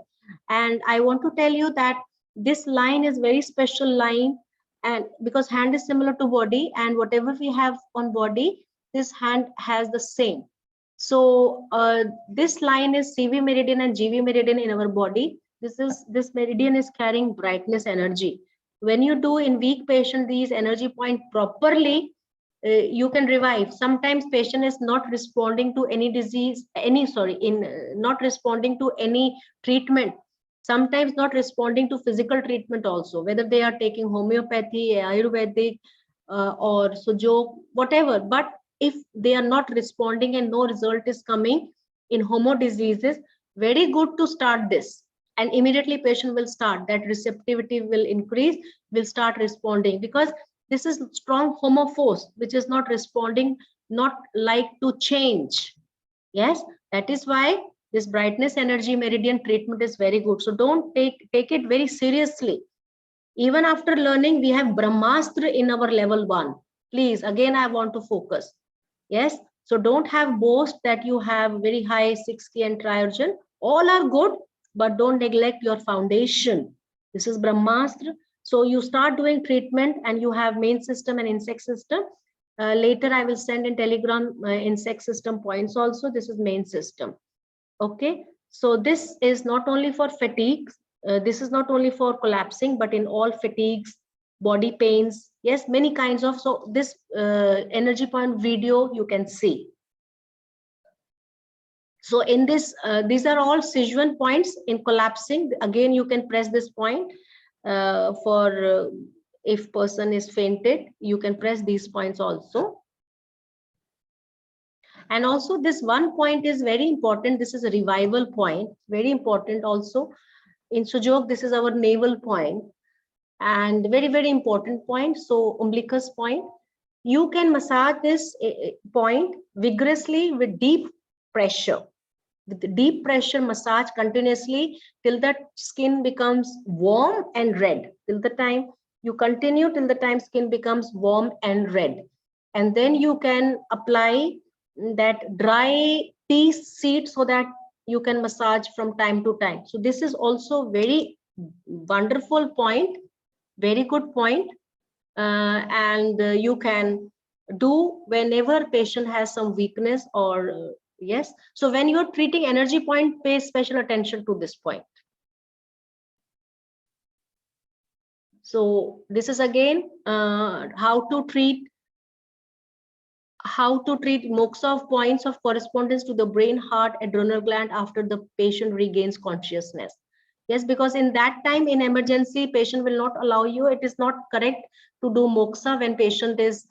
And I want to tell you that this line is very special line, and because hand is similar to body, and whatever we have on body, this hand has the same. So this line is CV meridian and GV meridian in our body. This meridian is carrying brightness energy. When you do in weak patient these energy point properly, you can revive. Sometimes patient is not responding to any disease, not responding to any treatment. Sometimes not responding to physical treatment also, whether they are taking homeopathy, Ayurvedic, or Sujok, whatever. But if they are not responding and no result is coming in homo diseases, very good to start this. And immediately patient will start, that receptivity will increase, will start responding, because this is strong homophos, which is not responding, not like to change. Yes, that is why this brightness energy meridian treatment is very good. So don't take it very seriously. Even after learning, we have Brahmastra in our level 1. Please, again, I want to focus. Yes, so don't have boast that you have very high 6 key and Triorigin. All are good, but don't neglect your foundation. This is Brahmastra. So you start doing treatment and you have main system and insect system. Later, I will send in Telegram insect system points also. This is main system. Okay, so this is not only for fatigues. This is not only for collapsing, but in all fatigues, body pains, yes, many kinds of. So this energy point video you can see. So in this, these are all Sichuan points in collapsing. Again, you can press this point for if person is fainted, you can press these points also. And also this one point is very important. This is a revival point, very important also. In Sujok, this is our navel point, and very, very important point. So umbilicus point, you can massage this point vigorously with deep pressure. With the deep pressure massage continuously till the skin becomes warm and red. Till the time you continue, till the time skin becomes warm and red. And then you can apply that dry tea seed so that you can massage from time to time. So this is also very wonderful point, very good point. And you can do whenever patient has some weakness or yes. So when you're treating energy point, pay special attention to this point. So this is again how to treat moxa of points of correspondence to the brain, heart, adrenal gland after the patient regains consciousness. Yes, because in that time in emergency, patient will not allow you. It is not correct to do moxa when patient is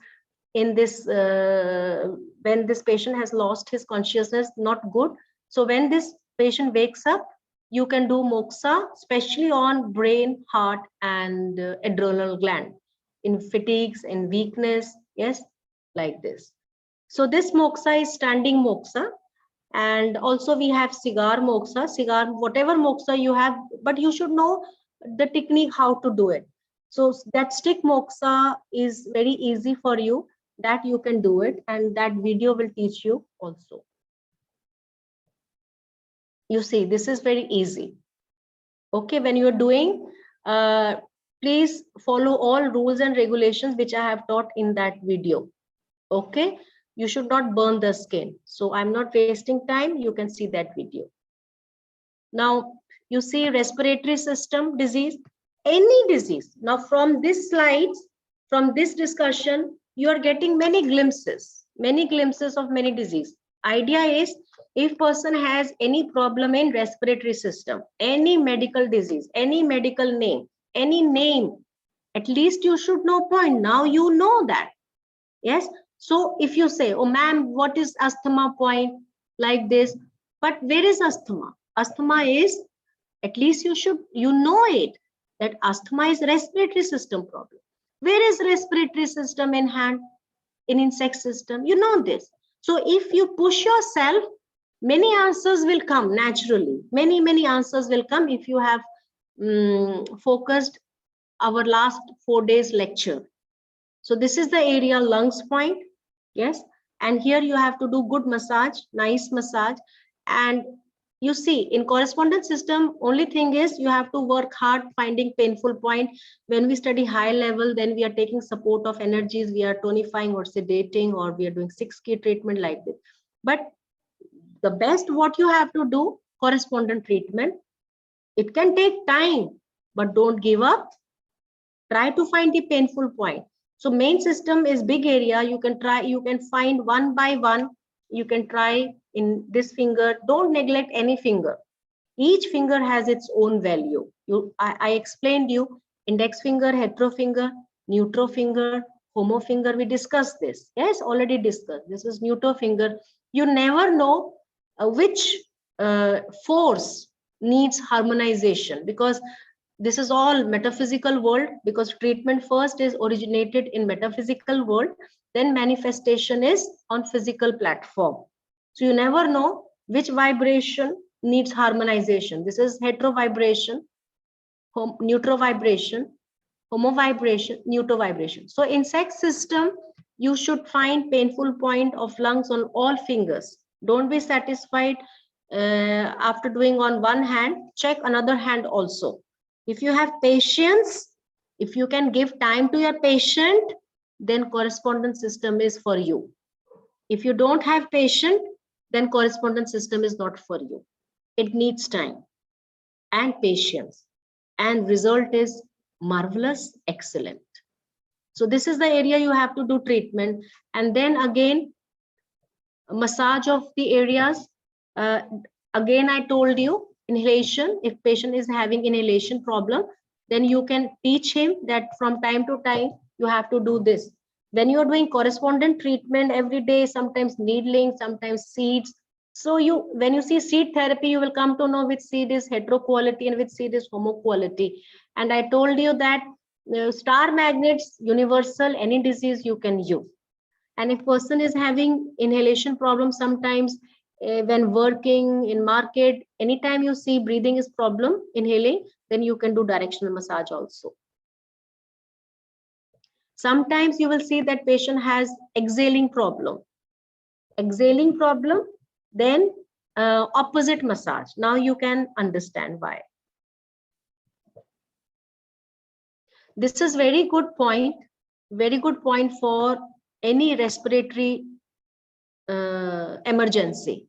in this, when this patient has lost his consciousness, not good. So when this patient wakes up, you can do moxa, especially on brain, heart, and adrenal gland, in fatigues, in weakness, yes, like this. So this moxa is standing moxa, And also we have cigar moxa, whatever moxa you have, but you should know the technique how to do it. So that stick moxa is very easy for you, that you can do it, and that video will teach you also. You see, this is very easy. Okay, when you're doing, please follow all rules and regulations which I have taught in that video. Okay, you should not burn the skin. So I'm not wasting time. You can see that video. Now you see respiratory system disease, any disease. Now from this slides, from this discussion, you are getting many glimpses of many disease. Idea is, if person has any problem in respiratory system, any medical disease, any medical name, any name, at least you should know point. Now you know that. Yes. So if you say, oh ma'am, what is asthma point, like this, but where is asthma? Asthma is, at least you know it, that asthma is respiratory system problem. Where is respiratory system in hand? In insect system, you know this. So if you push yourself, many answers will come naturally. Many answers will come if you have focused our last 4 days lecture. So this is the area lungs point. Yes. And here you have to do good massage, nice massage. And you see, in correspondence system, only thing is you have to work hard finding painful point. When we study high level, then we are taking support of energies, we are tonifying or sedating, or we are doing 6 key treatment like this. But the best what you have to do, correspondent treatment. It can take time, but don't give up. Try to find the painful point. So main system is big area. You can find one by one. You can try in this finger. Don't neglect any finger. Each finger has its own value. I explained you index finger, hetero finger, neutral finger, homo finger. We discussed this. Yes, already discussed. This is neutral finger. You never know which force needs harmonization, because this is all metaphysical world, because treatment first is originated in metaphysical world, then manifestation is on physical platform. So you never know which vibration needs harmonization. This is hetero vibration, neutral vibration, homo vibration, neutral vibration. So in sex system, you should find painful point of lungs on all fingers. Don't be satisfied after doing on one hand, check another hand also. If you have patience, if you can give time to your patient, then correspondence system is for you. If you don't have patience, then correspondence system is not for you. It needs time and patience, and result is marvelous, excellent. So this is the area you have to do treatment. And then again, massage of the areas. Again, I told you, inhalation. If patient is having inhalation problem, then you can teach him that from time to time you have to do this. When you are doing correspondent treatment every day, sometimes needling, sometimes seeds. So when you see seed therapy, you will come to know which seed is hetero quality and which seed is homo quality. And I told you that star magnets, universal, any disease you can use. And if person is having inhalation problem, sometimes when working in market, anytime you see breathing is problem, inhaling, then you can do directional massage also. Sometimes you will see that patient has exhaling problem. Then opposite massage. Now you can understand why. This is very good point for any respiratory emergency.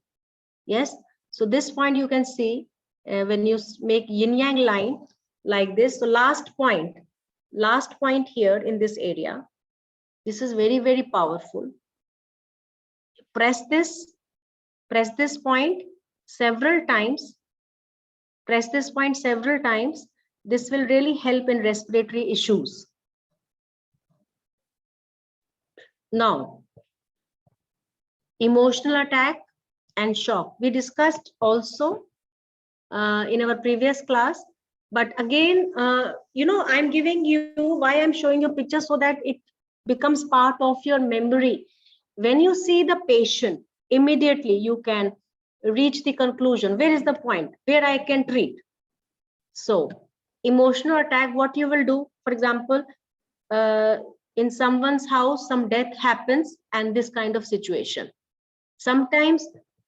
Yes. So this point you can see when you make yin yang line like this. So last point here in this area. This is very, very powerful. Press this point several times. Press this point several times. This will really help in respiratory issues. Now, emotional attack and shock. We discussed also in our previous class. But again, I'm giving you why I'm showing you pictures so that it becomes part of your memory. When you see the patient, immediately you can reach the conclusion. Where is the point where I can treat? So emotional attack, what you will do, for example, in someone's house, some death happens and this kind of situation. Sometimes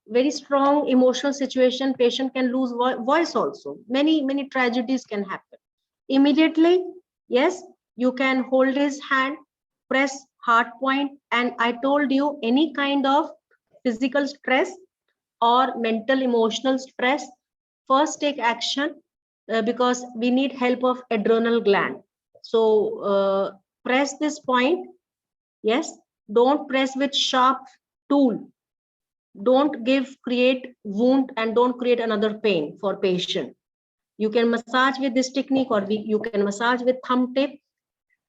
very strong emotional situation, patient can lose voice also. Many tragedies can happen. Immediately, yes, you can hold his hand, press heart point, and I told you any kind of physical stress or mental emotional stress, first take action, because we need help of adrenal gland. So press this point. Yes, don't press with sharp tool. Don't create wound and don't create another pain for patient. You can massage with this technique, or you can massage with thumb tip.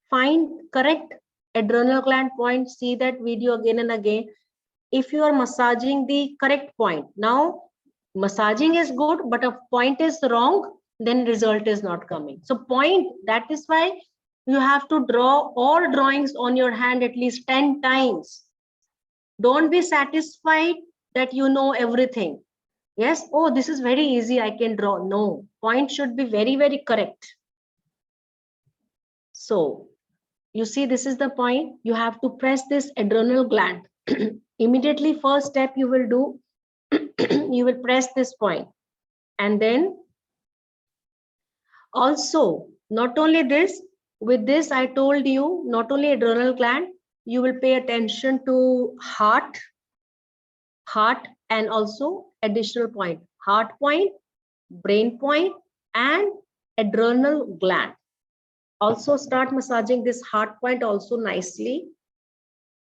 Find correct adrenal gland point. See that video again and again. If you are massaging the correct point, now massaging is good, but a point is wrong, then result is not coming. So point, that is why you have to draw all drawings on your hand at least 10 times. Don't be satisfied that you know everything. Yes, oh, this is very easy, I can draw. No, point should be very correct. So you see, this is the point. You have to press this adrenal gland. Immediately, first step you will do, you will press this point. And then also, not only this, with this I told you, not only adrenal gland, you will pay attention to heart, and also additional point, heart point, brain point, and adrenal gland. Also start massaging this heart point also nicely,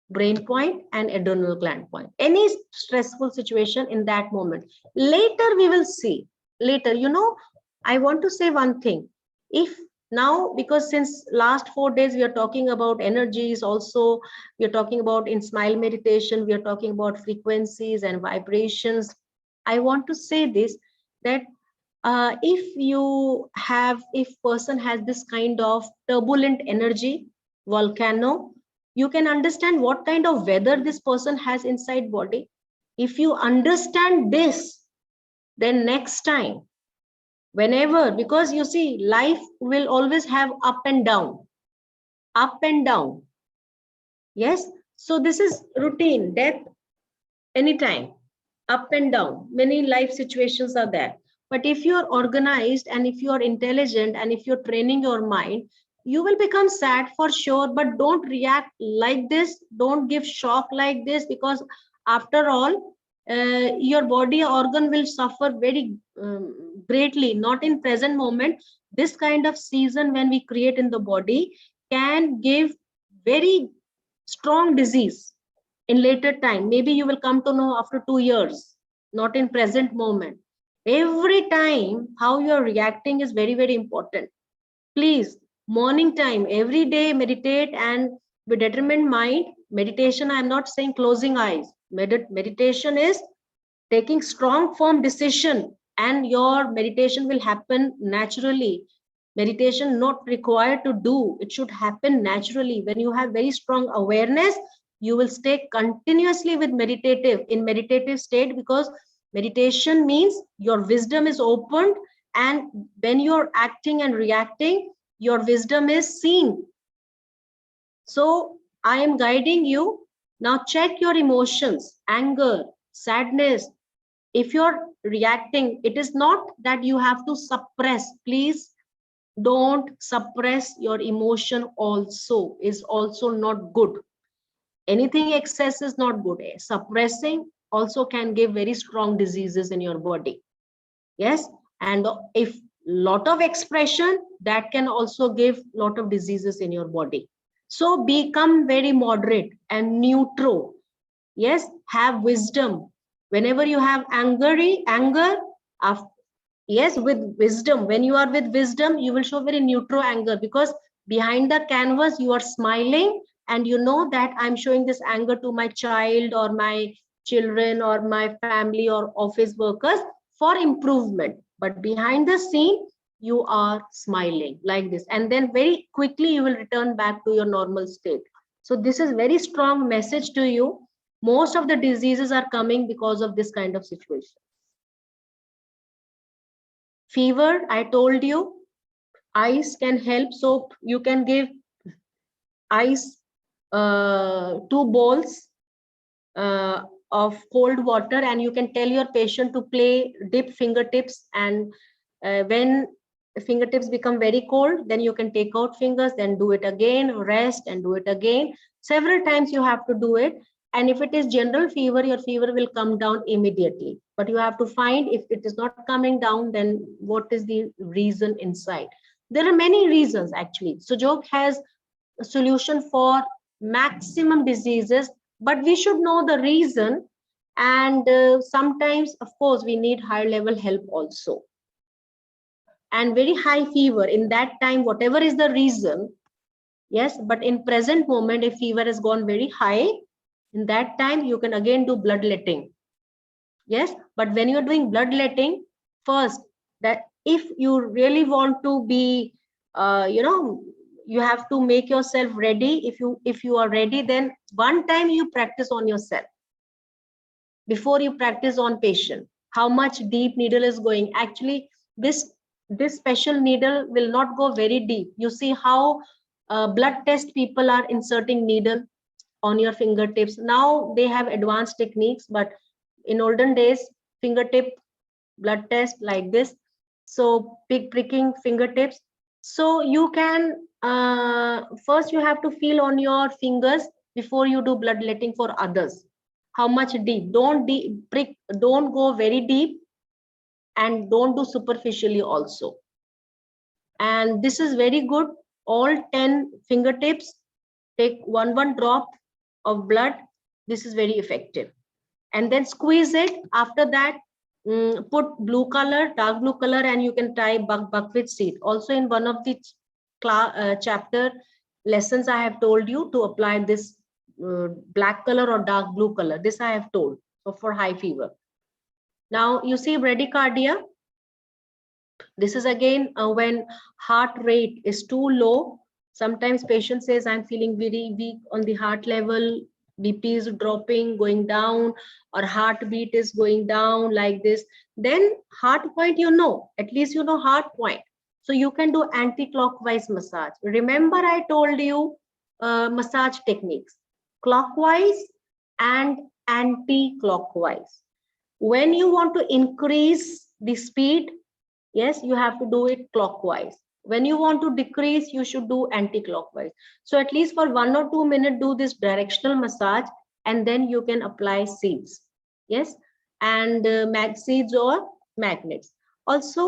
brain point and adrenal gland point. Any stressful situation in that moment. Later we will see. Later, you know, I want to say one thing. If now, because since last 4 days we are talking about energies, also we are talking about in smile meditation, we are talking about frequencies and vibrations. I want to say this, that if person has this kind of turbulent energy, volcano, you can understand what kind of weather this person has inside body. If you understand this, then next time, whenever, because you see, life will always have up and down. Yes, so this is routine, death anytime, up and down, many life situations are there. But if you are organized and if you are intelligent and if you're training your mind, you will become sad for sure, but don't react like this, don't give shock like this, because after all, your body organ will suffer very greatly, not in present moment. This kind of season when we create in the body can give very strong disease in later time. Maybe you will come to know after 2 years, not in present moment. Every time how you are reacting is very important. Please, morning time, every day meditate, and with determined mind. Meditation, I am not saying closing eyes. Meditation is taking strong firm decision, and your meditation will happen naturally. Meditation not required to do, it should happen naturally. When you have very strong awareness, you will stay continuously with meditative state, because meditation means your wisdom is opened, and when you're acting and reacting, your wisdom is seen. So I am guiding you. Now check your emotions, anger, sadness. If you're reacting, it is not that you have to suppress. Please don't suppress your emotion, also is also not good. Anything excess is not good. Suppressing also can give very strong diseases in your body. Yes, and if lot of expression, that can also give lot of diseases in your body. So become very moderate and neutral. Yes, have wisdom. Whenever you have anger, yes, with wisdom, when you are with wisdom, you will show very neutral anger, because behind the canvas you are smiling, and you know that I'm showing this anger to my child or my children or my family or office workers for improvement. But behind the scene, you are smiling like this, and then very quickly you will return back to your normal state. So this is very strong message to you. Most of the diseases are coming because of this kind of situation. Fever, I told you, ice can help. So you can give ice, 2 bowls of cold water, and you can tell your patient to dip fingertips, and when fingertips become very cold, then you can take out fingers, then do it again, rest and do it again. Several times you have to do it. And if it is general fever, your fever will come down immediately. But you have to find, if it is not coming down, then what is the reason inside? There are many reasons actually. Sujok has a solution for maximum diseases, but we should know the reason. And sometimes, of course, we need higher level help also. And very high fever, in that time, whatever is the reason, yes, but in present moment, if fever has gone very high, in that time, you can again do bloodletting. Yes, but when you're doing bloodletting, first, that if you really want to be, you have to make yourself ready. If you are ready, then one time you practice on yourself before you practice on patient. How much deep needle is going? Actually, this special needle will not go very deep. You see how blood test people are inserting needle on your fingertips. Now they have advanced techniques, but in olden days, fingertip blood test like this. So pricking fingertips. So you can first you have to feel on your fingers before you do bloodletting for others. How much deep? Don't prick. Don't go very deep, and don't do superficially also. And this is very good. All 10 fingertips, take one drop of blood. This is very effective. And then squeeze it. After that, put blue color, dark blue color, and you can tie buckwheat seed. Also in one of the chapter lessons, I have told you to apply this black color or dark blue color. This I have told. So for high fever. Now you see bradycardia. This is again when heart rate is too low. Sometimes patient says, I'm feeling very weak on the heart level. BP is dropping, going down, or heartbeat is going down like this. Then heart point, at least you know heart point. So you can do anti-clockwise massage. Remember I told you massage techniques, clockwise and anti-clockwise. When you want to increase the speed, yes, you have to do it clockwise. When you want to decrease, you should do anti-clockwise. So at least for 1 or 2 minutes, do this directional massage, and then you can apply seeds. Yes, and mag seeds or magnets. Also,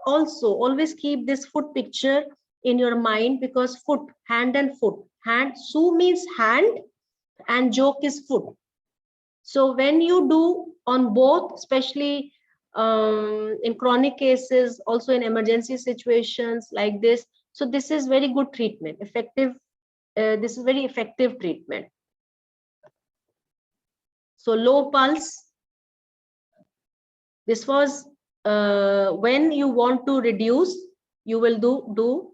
always keep this foot picture in your mind, because foot, hand and foot. Hand, su means hand, and jok is foot. So when you do on both, especially in chronic cases, also in emergency situations like this, so this is very good treatment, effective. This is very effective treatment. So low pulse. This was when you want to reduce, you will do.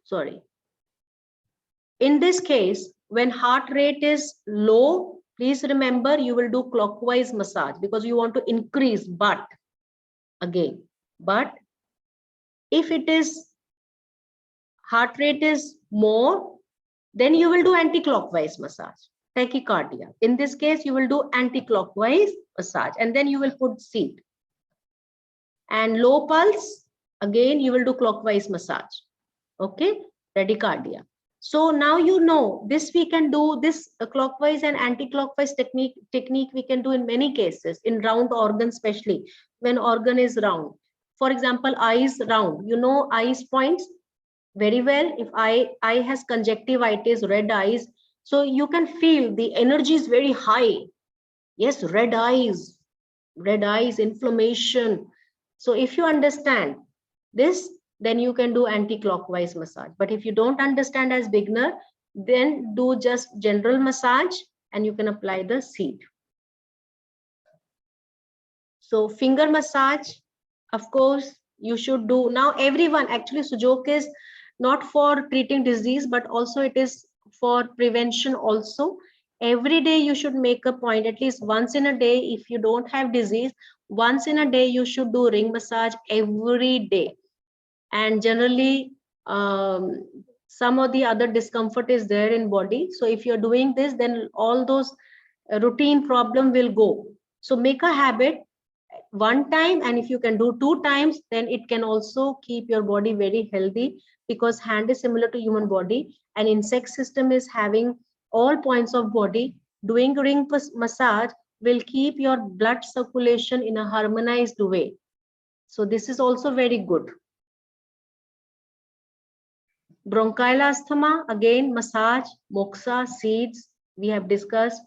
Sorry. In this case, when heart rate is low, please remember you will do clockwise massage because you want to increase. But again, if it is heart rate is more, then you will do anti-clockwise massage. Tachycardia. In this case, you will do anti-clockwise massage, and then you will put seat. And low pulse, again, you will do clockwise massage. Okay, bradycardia. So now you know this, we can do this clockwise and anti-clockwise technique we can do in many cases, in round organ, especially when organ is round. For example, eyes round, eyes points very well. If eye has conjunctivitis, red eyes, so you can feel the energy is very high. Yes, red eyes, inflammation. So if you understand this, then you can do anti-clockwise massage. But if you don't understand as beginner, then do just general massage and you can apply the seed. So finger massage, of course, you should do. Now everyone, actually Sujok is not for treating disease, but also it is for prevention also. Every day you should make a point, at least once in a day, if you don't have disease, once in a day you should do ring massage every day. And generally some of the other discomfort is there in body, so if you're doing this, then all those routine problem will go. So make a habit one time, and if you can do 2 times, then it can also keep your body very healthy, because hand is similar to human body, and insect system is having all points of body. Doing ring massage will keep your blood circulation in a harmonized way. So this is also very good. Bronchial asthma, again, massage, moxa, seeds, we have discussed,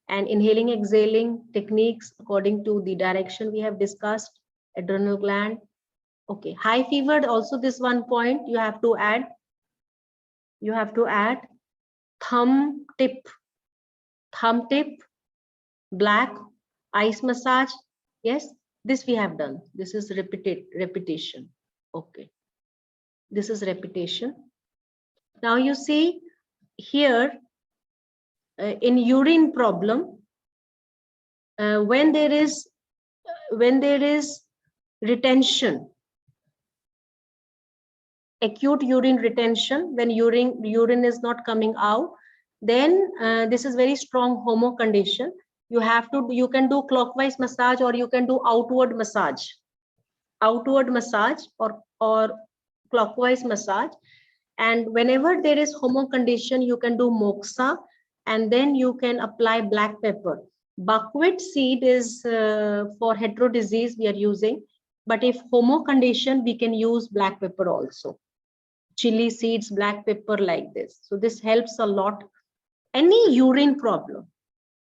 and inhaling, exhaling techniques according to the direction we have discussed, adrenal gland. Okay, high fever, also this one point you have to add. You have to add thumb tip, black, ice massage. Yes, this we have done. This is repetition. Okay, this is repetition. Now you see here in urine problem, when there is retention, acute urine retention, when urine is not coming out, then this is very strong homo condition. You can do clockwise massage, or you can do outward massage or clockwise massage. And whenever there is homo condition, you can do moxa, and then you can apply black pepper. Buckwheat seed is for hetero disease we are using, but if homo condition, we can use black pepper also. Chili seeds, black pepper, like this. So this helps a lot. Any urine problem,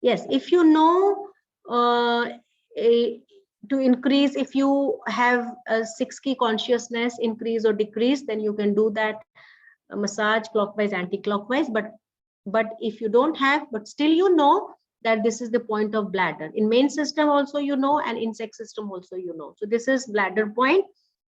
yes, if you know to increase, if you have a 6 key consciousness increase or decrease, then you can do that massage clockwise, anti-clockwise. But if you don't have, but still you know that this is the point of bladder. In main system also you know, and insect system also you know. So this is bladder point.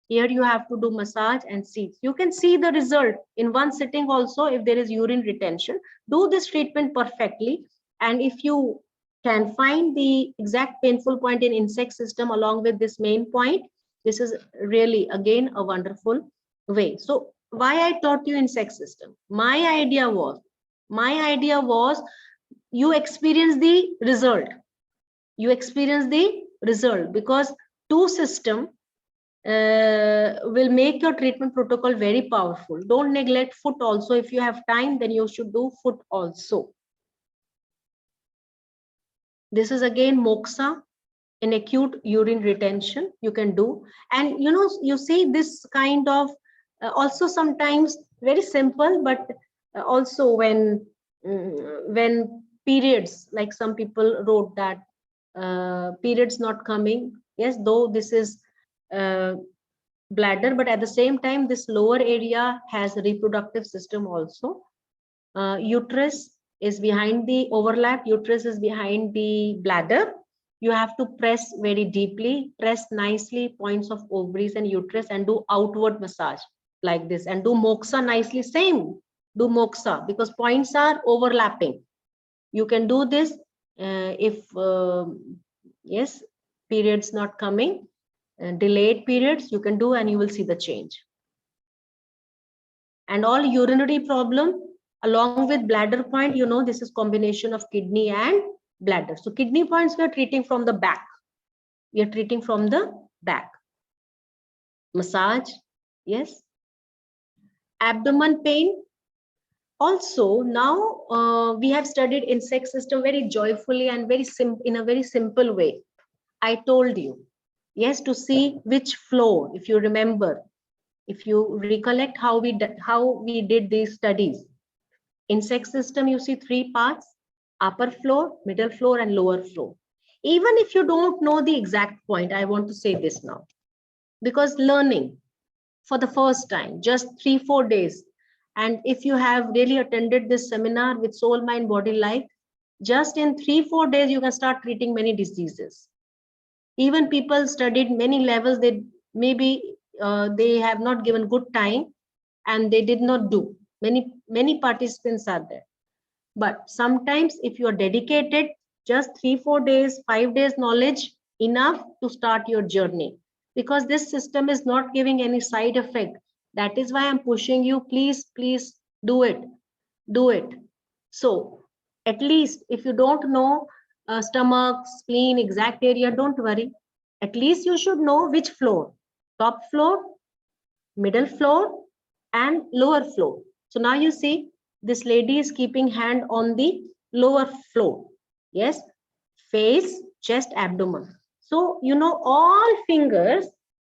Here you have to do massage and seeds. You can see the result in one sitting also. If there is urine retention, do this treatment perfectly. And if you can find the exact painful point in insect system along with this main point, this is really again a wonderful way. So why I taught you insect system? My idea was you experience the result. You experience the result, because two system will make your treatment protocol very powerful. Don't neglect foot also. If you have time, then you should do foot also. This is again moxa in acute urine retention you can do. And you know, you see this kind of also sometimes very simple, but also when periods, like some people wrote that periods not coming. Yes, though this is bladder, but at the same time this lower area has a reproductive system also. Uterus is behind the overlap, uterus is behind the bladder. You have to press very deeply, press nicely points of ovaries and uterus, and do outward massage like this, and do moxa nicely. Same, do moxa, because points are overlapping. You can do this if yes, periods not coming, delayed periods you can do, and you will see the change. And all urinary problem along with bladder point, you know, this is combination of kidney and bladder. So kidney points we are treating from the back. We are treating from the back. Massage, yes. Abdomen pain. Also, now we have studied insect system very joyfully and very in a very simple way. I told you, yes, to see which flow, if you remember, if you recollect how we did these studies. Insect system, you see 3 parts: upper floor, middle floor, and lower floor. Even if you don't know the exact point, I want to say this now, because learning for the first time, just 3-4 days, and if you have really attended this seminar with Soul, Mind, Body, Life, just in 3-4 days you can start treating many diseases. Even people studied many levels, they maybe they have not given good time and they did not do. Many participants are there, but sometimes if you are dedicated, just 3-4 days, 5 days knowledge, enough to start your journey, because this system is not giving any side effect. That is why I'm pushing you, please, please do it, do it. So at least if you don't know stomach, spleen, exact area, don't worry. At least you should know which floor, top floor, middle floor, and lower floor. So now you see this lady is keeping hand on the lower floor. Yes, face, chest, abdomen. So you know all fingers,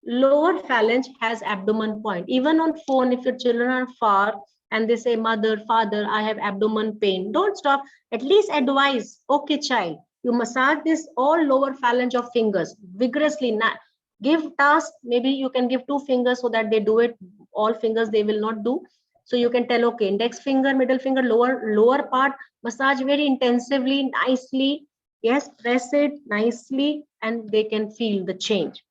lower phalange has abdomen point. Even on phone, if your children are far and they say, mother, father, I have abdomen pain, don't stop. At least advise, okay, child, you massage this all lower phalange of fingers vigorously. Give task, maybe you can give 2 fingers so that they do it. All fingers they will not do. So you can tell, okay, index finger, middle finger, lower part, massage very intensively, nicely. Yes, press it nicely and they can feel the change.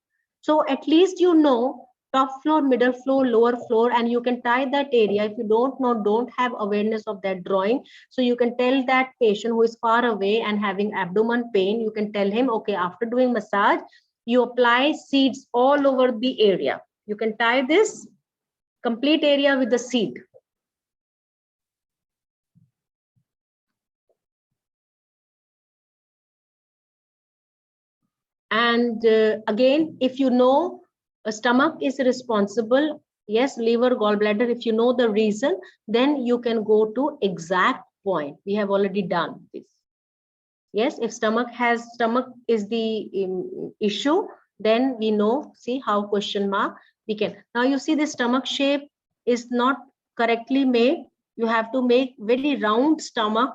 So at least you know top floor, middle floor, lower floor, and you can tie that area. If you don't know, don't have awareness of that drawing, so you can tell that patient who is far away and having abdomen pain, you can tell him, okay, after doing massage, you apply seeds all over the area. You can tie this complete area with the seed. And again, if you know a stomach is responsible, yes, liver, gallbladder, if you know the reason, then you can go to exact point. We have already done this. Yes, if stomach is the issue, then we know, see how question mark we can. Now you see the stomach shape is not correctly made. You have to make very round stomach,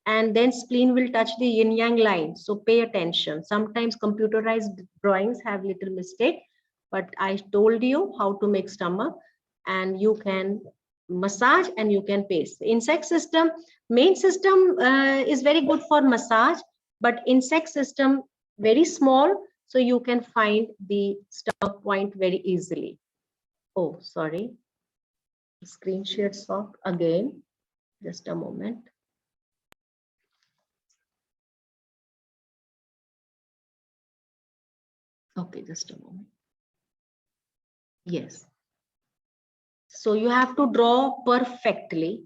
and then spleen will touch the yin yang line. So pay attention. Sometimes computerized drawings have little mistake, but I told you how to make stomach, and you can massage and you can paste. Insect system, main system is very good for massage, but insect system very small, so you can find the stomach point very easily. Oh, sorry. Screen share off again. Just a moment. Okay, just a moment. Yes. So you have to draw perfectly.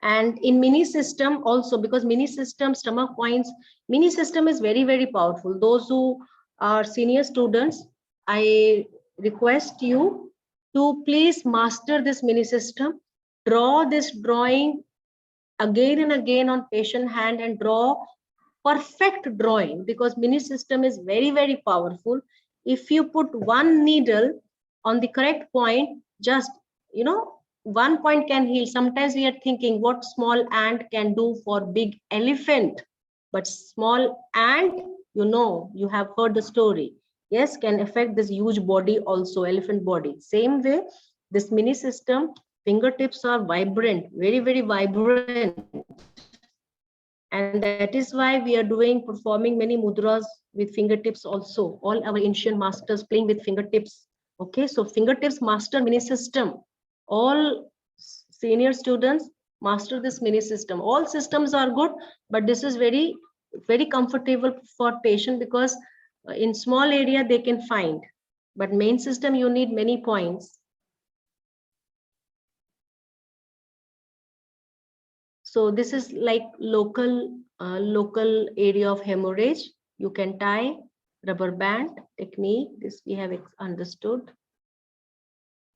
And in mini system also, because mini system stomach points, mini system is very, very powerful. Those who are senior students, I request you to please master this mini system. Draw this drawing again and again on patient hand and draw perfect drawing, because mini system is very, very powerful. If you put one needle on the correct point, just, you know, one point can heal. Sometimes we are thinking what small ant can do for big elephant, but small ant, you know, you have heard the story, yes, can affect this huge body also, elephant body. Same way, this mini system, fingertips are vibrant, very, very vibrant. And that is why we are performing many mudras with fingertips also. All our ancient masters playing with fingertips. Okay, so fingertips master mini system. All senior students master this mini system. All systems are good, but this is very, very comfortable for patient, because in small area they can find. But main system, you need many points. So this is like local area of hemorrhage. You can tie rubber band technique. This we have understood.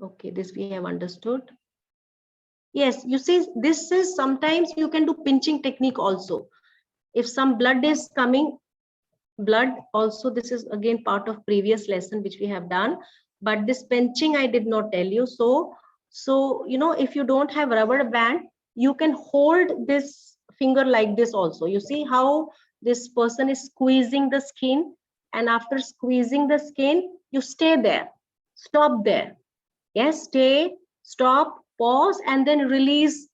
Okay, this we have understood. Yes, you see, this is sometimes you can do pinching technique also. If some blood is coming, blood also, this is again part of previous lesson which we have done. But this pinching I did not tell you. So you know, if you don't have rubber band, you can hold this finger like this also. You see how this person is squeezing the skin, and after squeezing the skin, you stay there, stop there. Yes, stay, stop, pause, and then release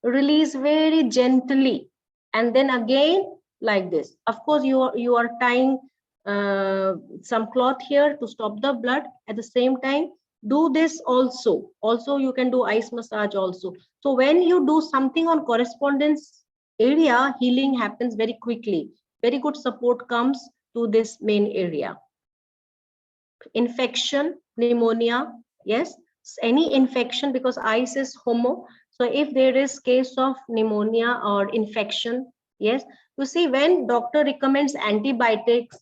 very gently, and then again like this. Of course, you are tying some cloth here to stop the blood. At the same time, do this also you can do ice massage also. So when you do something on correspondence area, healing happens very quickly. very good support comes to this main area. Infection, pneumonia, yes, any infection, because ice is homo. So if there is case of pneumonia or infection, yes, you see when doctor recommends antibiotics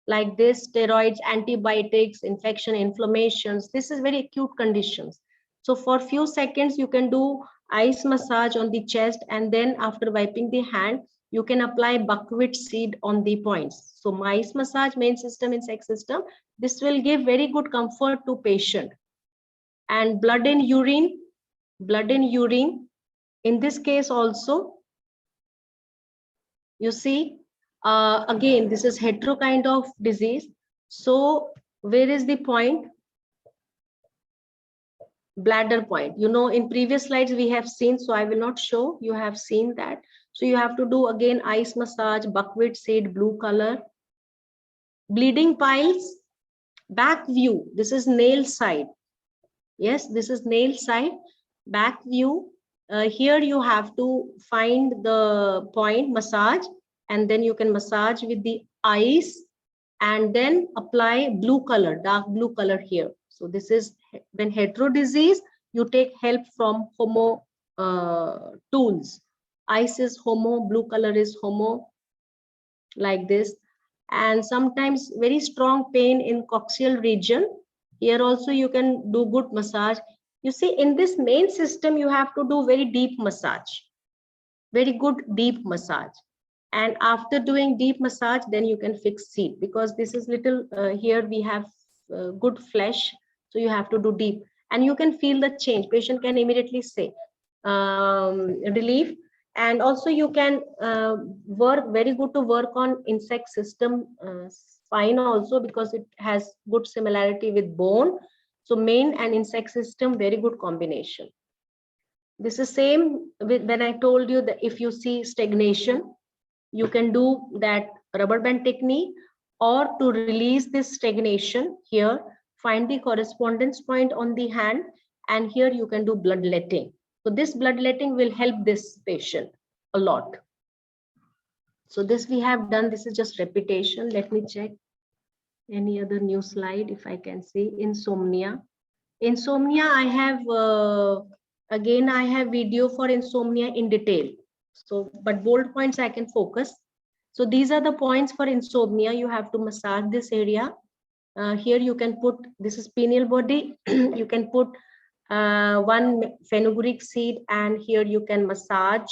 like this, steroids, antibiotics, infection, inflammations, this is very acute conditions. So for few seconds you can do ice massage on the chest, and then after wiping the hand you can apply buckwheat seed on the points. So ice massage, main system, insect system, this will give very good comfort to patient. And blood in urine, in this case also, you see, again, this is hetero kind of disease. So where is the point? Bladder point. You know, in previous slides we have seen, so I will not show, you have seen that. So you have to do again ice massage, buckwheat seed, blue color. Bleeding piles, back view, this is nail side. Yes, this is nail side, back view. Here you have to find the point, massage, and then you can massage with the ice and then apply blue color, dark blue color here. So this is when hetero disease, you take help from homo tools. Ice is homo, blue color is homo, like this. And sometimes very strong pain in coaxial region. Here also you can do good massage. You see, in this main system, you have to do very deep massage, very good deep massage. And after doing deep massage, then you can fix seat, because this is little, here we have good flesh. So you have to do deep and you can feel the change. Patient can immediately say relief. And also you can work, very good to work on insect system spine also, because it has good similarity with bone. So main and insect system, very good combination. This is same with when I told you that if you see stagnation, you can do that rubber band technique, or to release this stagnation here, find the correspondence point on the hand, and here you can do bloodletting. So this bloodletting will help this patient a lot. So this we have done, this is just repetition. Let me check any other new slide if I can see. Insomnia. Insomnia, I have, again, I have video for insomnia in detail. So, but bold points I can focus. So these are the points for insomnia. You have to massage this area. Here you can put, this is pineal body. You can put one fenugreek seed, and here you can massage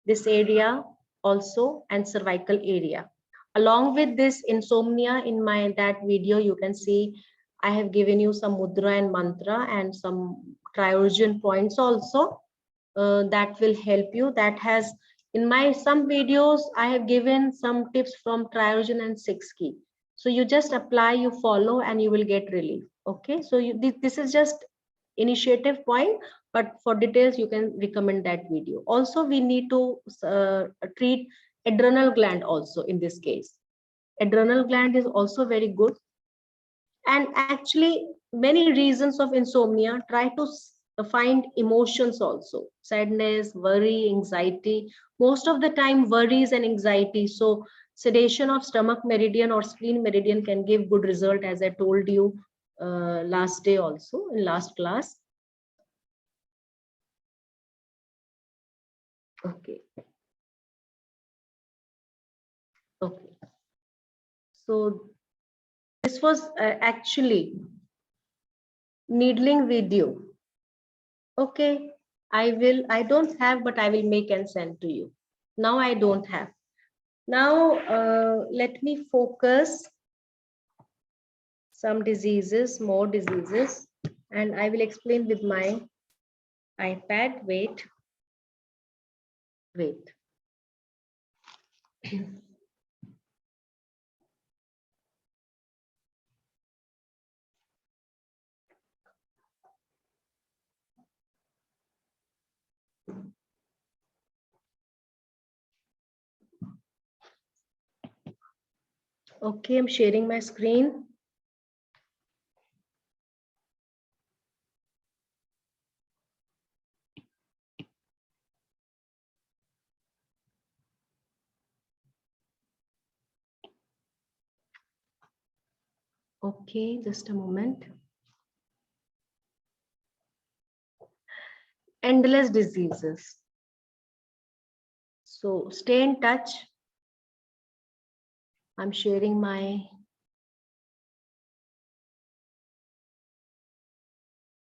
this area also, and cervical area. Along with this insomnia, in my that video, you can see I have given you some mudra and mantra and some Triorigin points also that will help you. That has, in my some videos, I have given some tips from Triorigin and 6 key. So you just apply, you follow, and you will get relief. Okay, so this is just initiative point, but for details you can recommend that video. Also, we need to treat adrenal gland also in this case. Adrenal gland is also very good. And actually many reasons of insomnia, try to find emotions also, sadness, worry, anxiety. Most of the time worries and anxiety. So sedation of stomach meridian or spleen meridian can give good result, as I told you last day also in last class. Okay. Okay. So this was actually needling video. Okay, I don't have, but I will make and send to you. Now I don't have. Now let me focus some diseases, more diseases, and I will explain with my iPad. Wait. Okay, I'm sharing my screen. Okay, just a moment. Endless diseases. So stay in touch. I'm sharing my.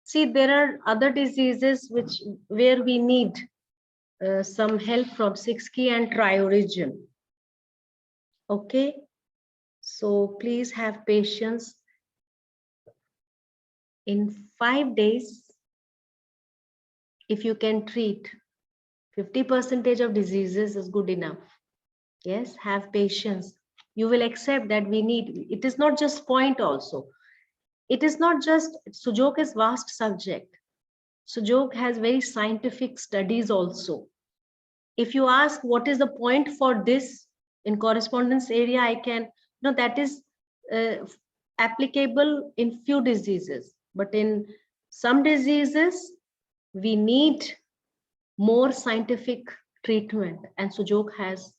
See, there are other diseases where we need some help from 6-key and Triorigin. Okay, so please have patience. In 5 days, if you can treat 50% of diseases is good enough. Yes, have patience. You will accept that we need, it is not just point also. It is not just, Sujok is vast subject. Sujok has very scientific studies also. If you ask what is the point for this in correspondence area, I can, no, that is applicable in few diseases, but in some diseases, we need more scientific treatment, and Sujok has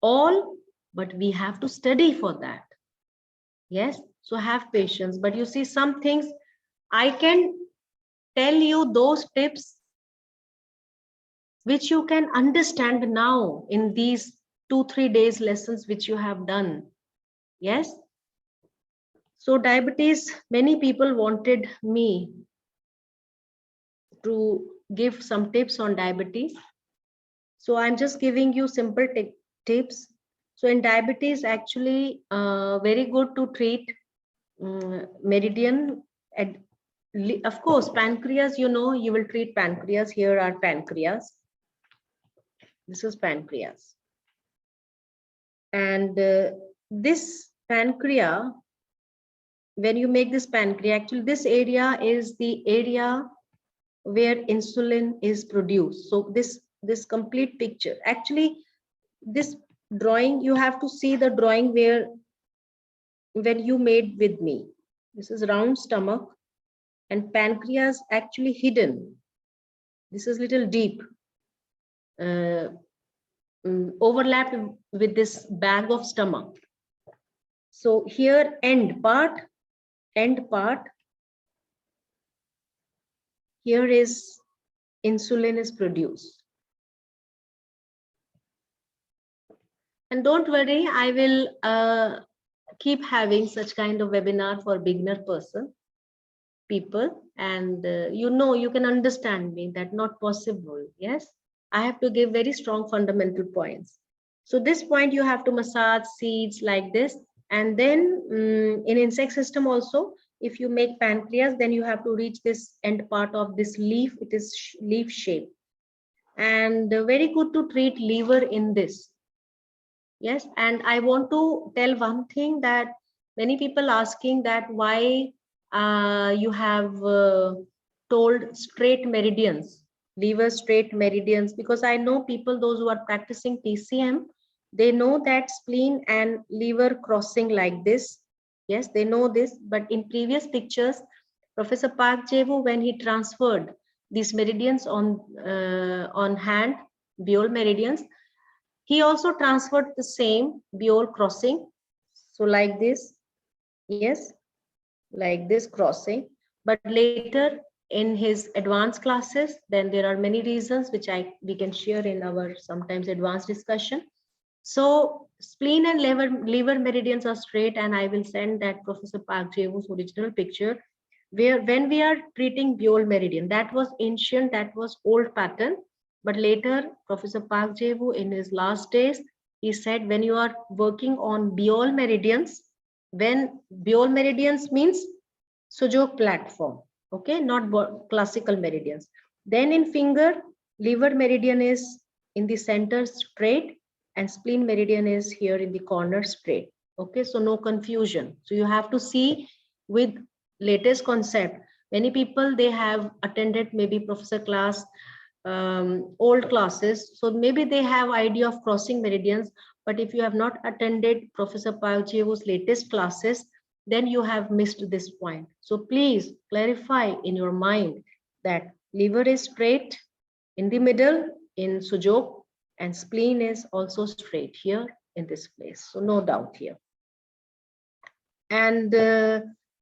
all, but we have to study for that. Yes, so have patience. But you see, some things I can tell you those tips which you can understand now in these 2-3 days lessons which you have done. Yes. So diabetes, many people wanted me to give some tips on diabetes. So I'm just giving you simple tips. So in diabetes, actually, very good to treat meridian. Of course, pancreas, you know, you will treat pancreas. Here are pancreas. This is pancreas. And this pancreas, when you make this pancreas, actually this area is the area where insulin is produced. So this complete picture, actually this drawing, you have to see the drawing where when you made with me. This is round stomach and pancreas actually hidden. This is little deep, overlapped with this bag of stomach. So here end part, here is insulin is produced. And don't worry, I will keep having such kind of webinar for beginner people, and you know, you can understand me that not possible. Yes, I have to give very strong fundamental points. So this point you have to massage seeds like this, and then in insect system also, if you make pancreas, then you have to reach this end part of this leaf. It is leaf shape, and very good to treat liver in this. Yes, and I want to tell one thing, that many people asking that why you have told straight meridians, liver straight meridians, because I know people, those who are practicing TCM, they know that spleen and liver crossing like this. Yes, they know this, but in previous pictures, Professor Park Jae Woo, when he transferred these meridians on hand, Biol meridians, he also transferred the same Biol crossing. So like this, yes, like this crossing. But later in his advanced classes, then there are many reasons which we can share in our sometimes advanced discussion. So spleen and liver meridians are straight, and I will send that Professor Park Jae Woo's original picture, where when we are treating Biol meridian, that was ancient, that was old pattern. But later, Professor Park Jae Woo, in his last days, he said, when you are working on Biol meridians, when Biol meridians means Sujok platform, okay, not classical meridians. Then in finger, liver meridian is in the center straight, and spleen meridian is here in the corner straight. Okay, so no confusion. So you have to see with latest concept. Many people, they have attended maybe professor class, old classes, so maybe they have idea of crossing meridians. But if you have not attended Professor Park Jae Woo's latest classes, then you have missed this point. So please clarify in your mind that liver is straight in the middle in Sujok, and spleen is also straight here in this place. So no doubt here. And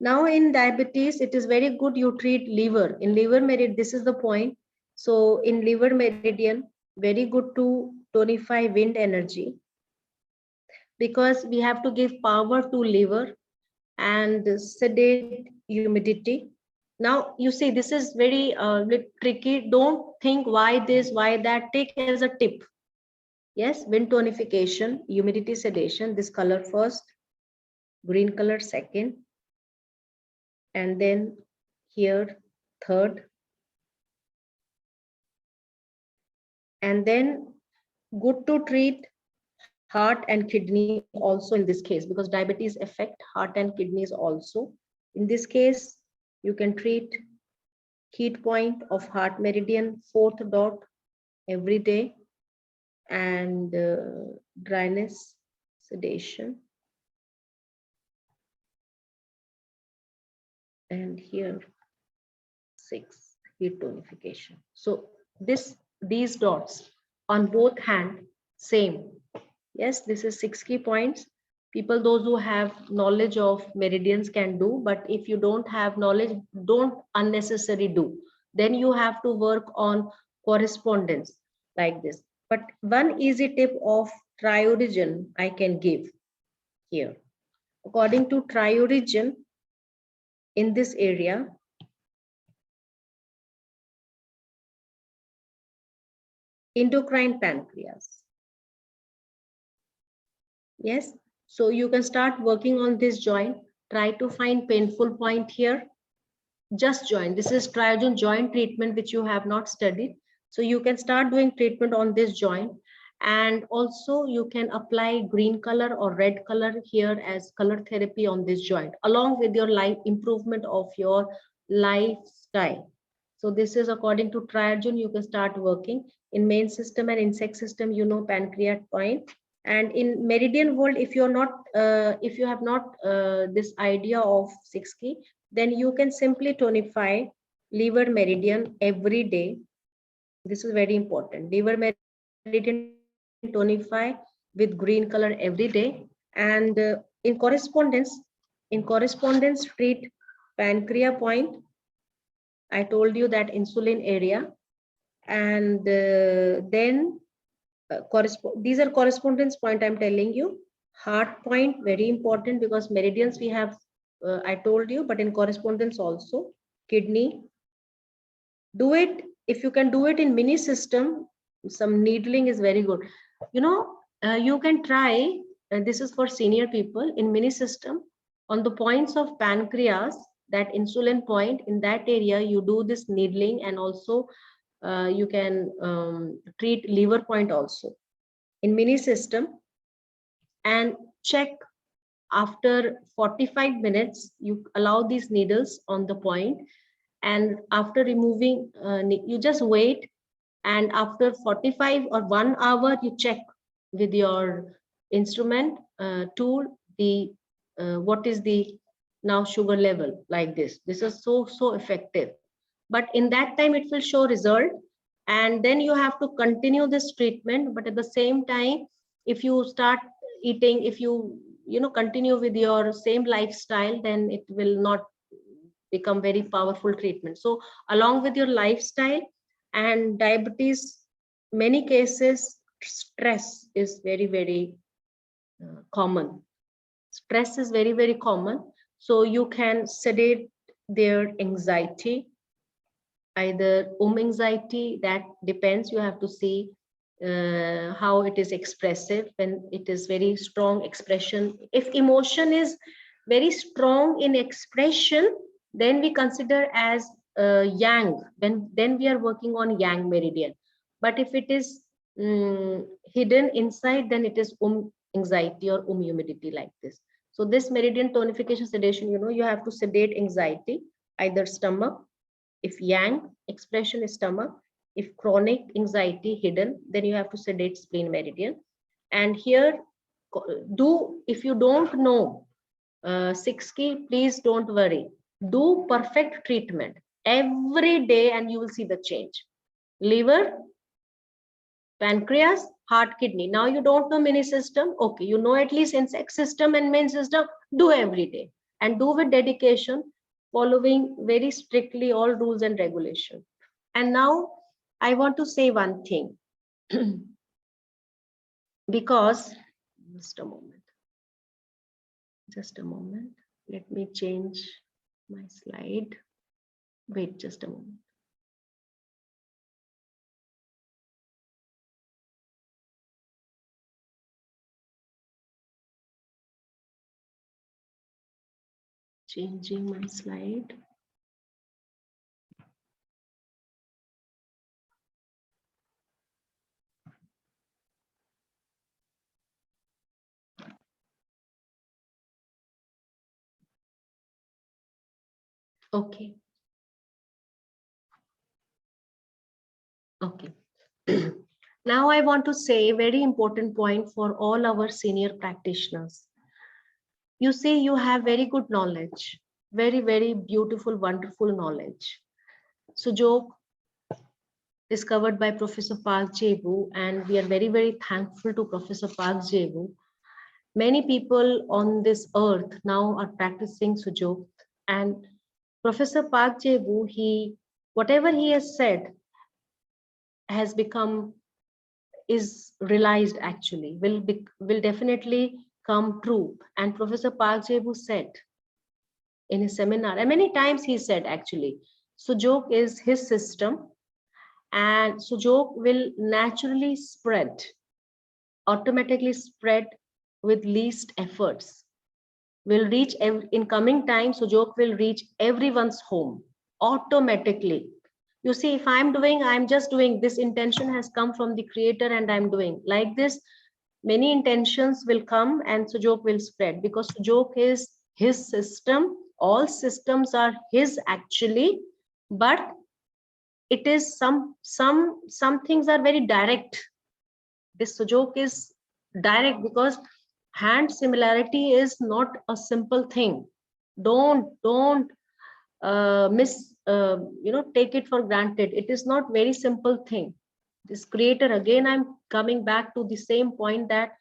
now in diabetes, it is very good you treat liver. In liver meridian, this is the point. So in liver meridian, very good to tonify wind energy, because we have to give power to liver and sedate humidity. Now you see, this is very tricky. Don't think why this, why that. Take as a tip. Yes, wind tonification, humidity sedation, this color first, green color second, and then here third, and then good to treat heart and kidney also in this case, because diabetes affect heart and kidneys also. In this case, you can treat heat point of heart meridian, fourth dot every day, and dryness sedation, and here 6 heat tonification. So these dots on both hand same. Yes, this is 6 key points. People, those who have knowledge of meridians can do, but if you don't have knowledge, don't unnecessarily do. Then you have to work on correspondence like this. But one easy tip of Triorigin I can give here. According to Triorigin, in this area, endocrine pancreas. Yes, so you can start working on this joint. Try to find painful point here. Just joint. This is Triorigin joint treatment, which you have not studied. So you can start doing treatment on this joint. And also you can apply green color or red color here as color therapy on this joint, along with your life improvement of your lifestyle. So this is according to Triorigin. You can start working in main system and insect system, you know, pancreas point. And in meridian world, if you're not if you have not this idea of 6 key, then you can simply tonify liver meridian every day. This is very important. Liver meridian tonify with green color every day. And in correspondence treat pancreas point. I told you that insulin area. And then these are correspondence point I'm telling you. Heart point, very important, because meridians we have, I told you, but in correspondence also. Kidney, do it. If you can do it in mini system, some needling is very good. You know, you can try, and this is for senior people, in mini system, on the points of pancreas, that insulin point, in that area you do this needling, and also you can treat liver point also in mini system. And check after 45 minutes, you allow these needles on the point, and after removing, you just wait, and after 45 or 1 hour, you check with your instrument tool the what is the now sugar level, like this. This is so effective. But in that time it will show result, and then you have to continue this treatment. But at the same time, if you start eating, if you know, continue with your same lifestyle, then it will not become very powerful treatment. So along with your lifestyle and diabetes, many cases stress is very common. Stress is very common. So you can sedate their anxiety, either anxiety, that depends. You have to see how it is expressive. When it is very strong expression, if emotion is very strong in expression, then we consider as yang. Then we are working on yang meridian. But if it is hidden inside, then it is anxiety or humidity, like this. So this meridian tonification sedation, you know, you have to sedate anxiety, either stomach. If yang expression is stomach, if chronic anxiety hidden, then you have to sedate spleen meridian. And here, if you don't know 6 key, please don't worry. Do perfect treatment every day and you will see the change. Liver, pancreas, heart, kidney. Now you don't know many system. Okay, you know at least insect system and main system. Do every day and do with dedication, following very strictly all rules and regulation. And now I want to say one thing because just a moment. Let me change my slide. Wait just a moment. Changing my slide. Okay. Okay. Now I want to say a very important point for all our senior practitioners. You see, you have very good knowledge, very, very beautiful, wonderful knowledge. Sujok, discovered by Professor Park Jae Woo, and we are very, very thankful to Professor Park Jae Woo. Many people on this earth now are practicing Sujok, and Professor Park Jae Woo, whatever he has said has become, is realized actually, will definitely come true. And Professor Park Jae Woo said in his seminar, and many times he said actually, Sujok is his system, and Sujok will naturally spread, automatically spread with least efforts. Will reach in coming time, Sujok will reach everyone's home automatically. You see, if I'm just doing, this intention has come from the creator and I'm doing like this, many intentions will come and Sujok will spread, because Sujok is his system. All systems are his actually, but it is some things are very direct. This Sujok is direct because hand similarity is not a simple thing. Don't take it for granted. It is not very simple thing. This creator, again I'm coming back to the same point, that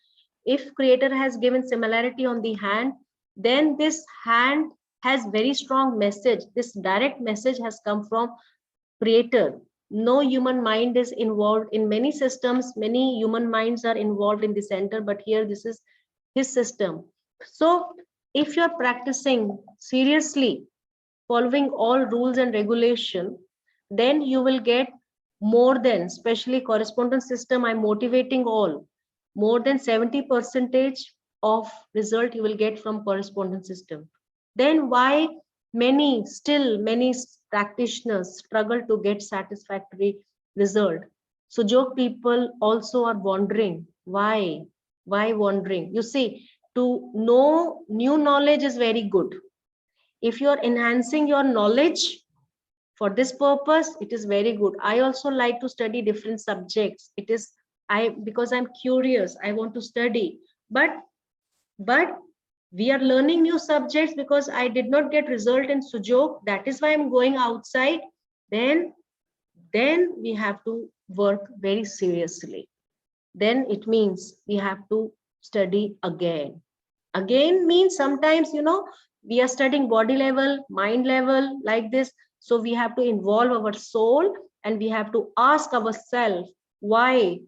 if creator has given similarity on the hand, then this hand has very strong message. This direct message has come from creator. No human mind is involved. In many systems, many human minds are involved in the center, but here this is his system. So if you're practicing seriously, following all rules and regulation, then you will get more than, especially correspondence system, I'm motivating all, more than 70% of result you will get from correspondence system. Then why many practitioners struggle to get satisfactory result? Sujok people also are wondering why wondering. You see, to know new knowledge is very good. If you are enhancing your knowledge for this purpose, it is very good. I also like to study different subjects. It is because I'm curious, I want to study, but we are learning new subjects because I did not get result in Sujok, that is why I'm going outside. Then we have to work very seriously. Then it means we have to study again. Again means sometimes, we are studying body level, mind level, like this. So we have to involve our soul and we have to ask ourselves, why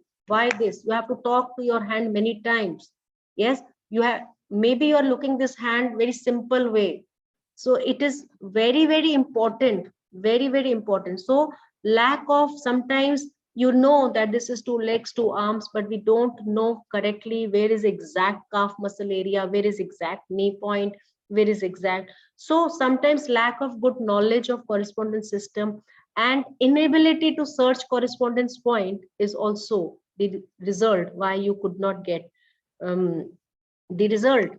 this? You have to talk to your hand many times. Yes, you have, maybe you're looking this hand very simple way. So it is very, very important, very, very important. So lack of, sometimes you know that this is 2 legs, 2 arms, but we don't know correctly where is exact calf muscle area, where is exact knee point, where is exact. So sometimes lack of good knowledge of correspondence system and inability to search correspondence point is also the result why you could not get the result.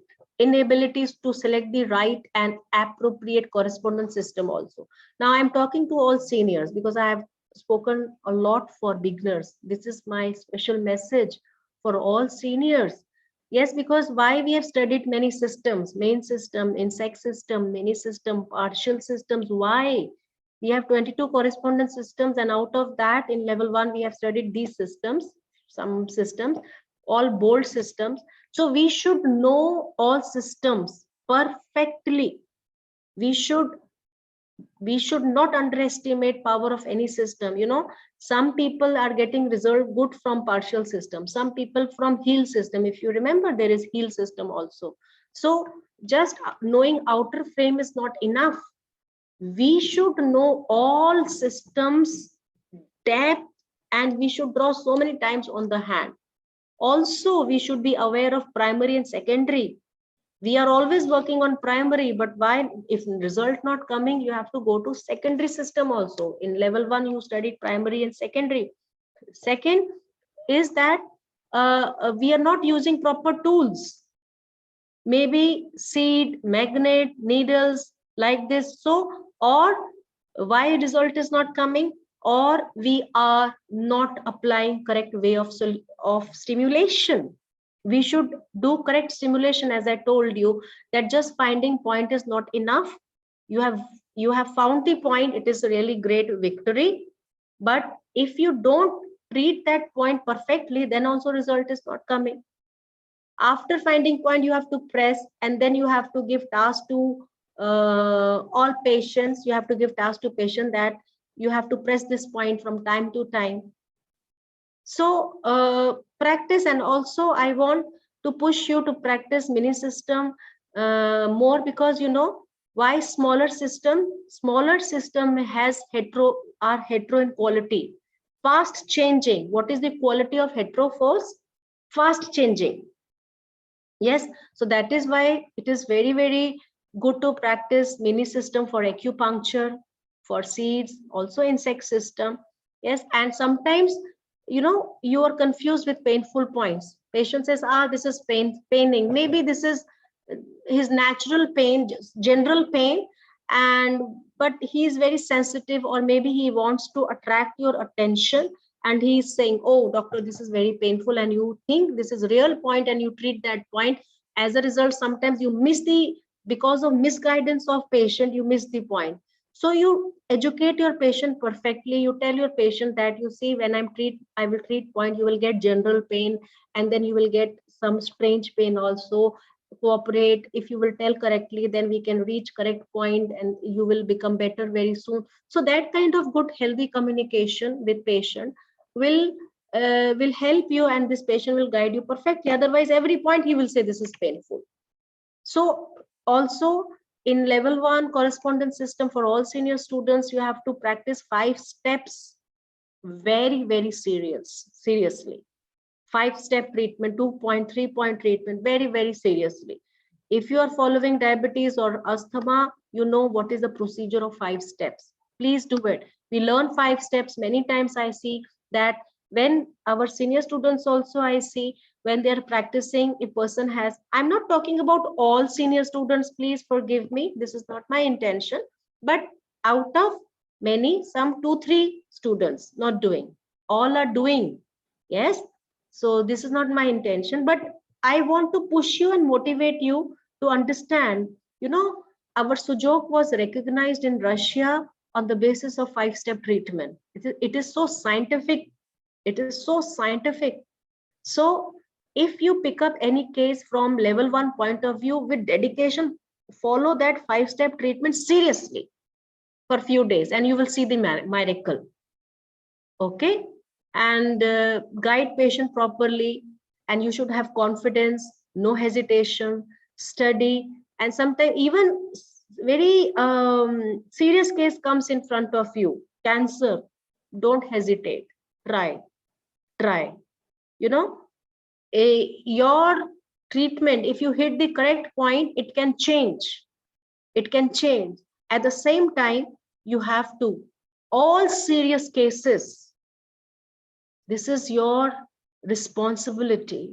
Inabilities to select the right and appropriate correspondence system also. Now I'm talking to all seniors because I have spoken a lot for beginners. This is my special message for all seniors. Yes, because why we have studied many systems, main system, insect system, mini system, partial systems. Why? We have 22 correspondence systems, and out of that, in level 1, we have studied these systems. some systems, all bold systems. So we should know all systems perfectly. We should not underestimate power of any system. You know, some people are getting result good from partial system, some people from heal system. If you remember, there is heal system also. So just knowing outer frame is not enough. We should know all systems depth, and we should draw so many times on the hand. Also, we should be aware of primary and secondary. We are always working on primary, but why, if result not coming, you have to go to secondary system also. In level 1 you studied primary and secondary. Second is that we are not using proper tools, maybe seed, magnet, needles, like this. So, or why result is not coming, or we are not applying correct way of stimulation. We should do correct stimulation. As I told you, that just finding point is not enough. You have found the point, it is a really great victory, but if you don't treat that point perfectly, then also result is not coming. After finding point, you have to press, and then you have to give task to all patients. You have to give task to patient that you have to press this point from time to time. So practice, and also I want to push you to practice mini system more, because you know why smaller system has hetero in quality, fast changing. What is the quality of hetero force? Fast changing. Yes, so that is why it is very, very good to practice mini system for acupuncture, for seeds, also insect system. Yes, and sometimes, you know, you are confused with painful points. Patient says, this is paining. Maybe this is his natural pain, general pain, and but he is very sensitive, or maybe he wants to attract your attention, and he is saying, oh doctor, this is very painful, and you think this is real point and you treat that point. As a result, sometimes you miss the, because of misguidance of patient, you miss the point. So you educate your patient perfectly. You tell your patient that, you see, when I will treat point, you will get general pain, and then you will get some strange pain also. Cooperate. If you will tell correctly, then we can reach correct point and you will become better very soon. So that kind of good healthy communication with patient will help you, and this patient will guide you perfectly. Otherwise, every point he will say this is painful. So also in level 1 correspondence system for all senior students, you have to practice 5 steps very, very seriously. 5-step treatment, 2-point, 3-point treatment, very, very seriously. If you are following diabetes or asthma, you know what is the procedure of 5 steps. Please do it. We learn 5 steps. Many times I see that when our senior students also, I see when they're practicing, a person has, I'm not talking about all senior students, please forgive me, this is not my intention, but out of many, some 2-3 students not doing, all are doing. Yes, so this is not my intention, but I want to push you and motivate you to understand. You know, our Sujok was recognized in Russia on the basis of 5-step treatment. It is so scientific. It is so scientific. So if you pick up any case from level 1 point of view with dedication, follow that 5-step treatment seriously for a few days, and you will see the miracle. Okay. And guide patient properly, and you should have confidence, no hesitation, study. And sometimes even very serious case comes in front of you, cancer, don't hesitate, try. You know, your treatment, if you hit the correct point, it can change. At the same time, you have to, all serious cases, this is your responsibility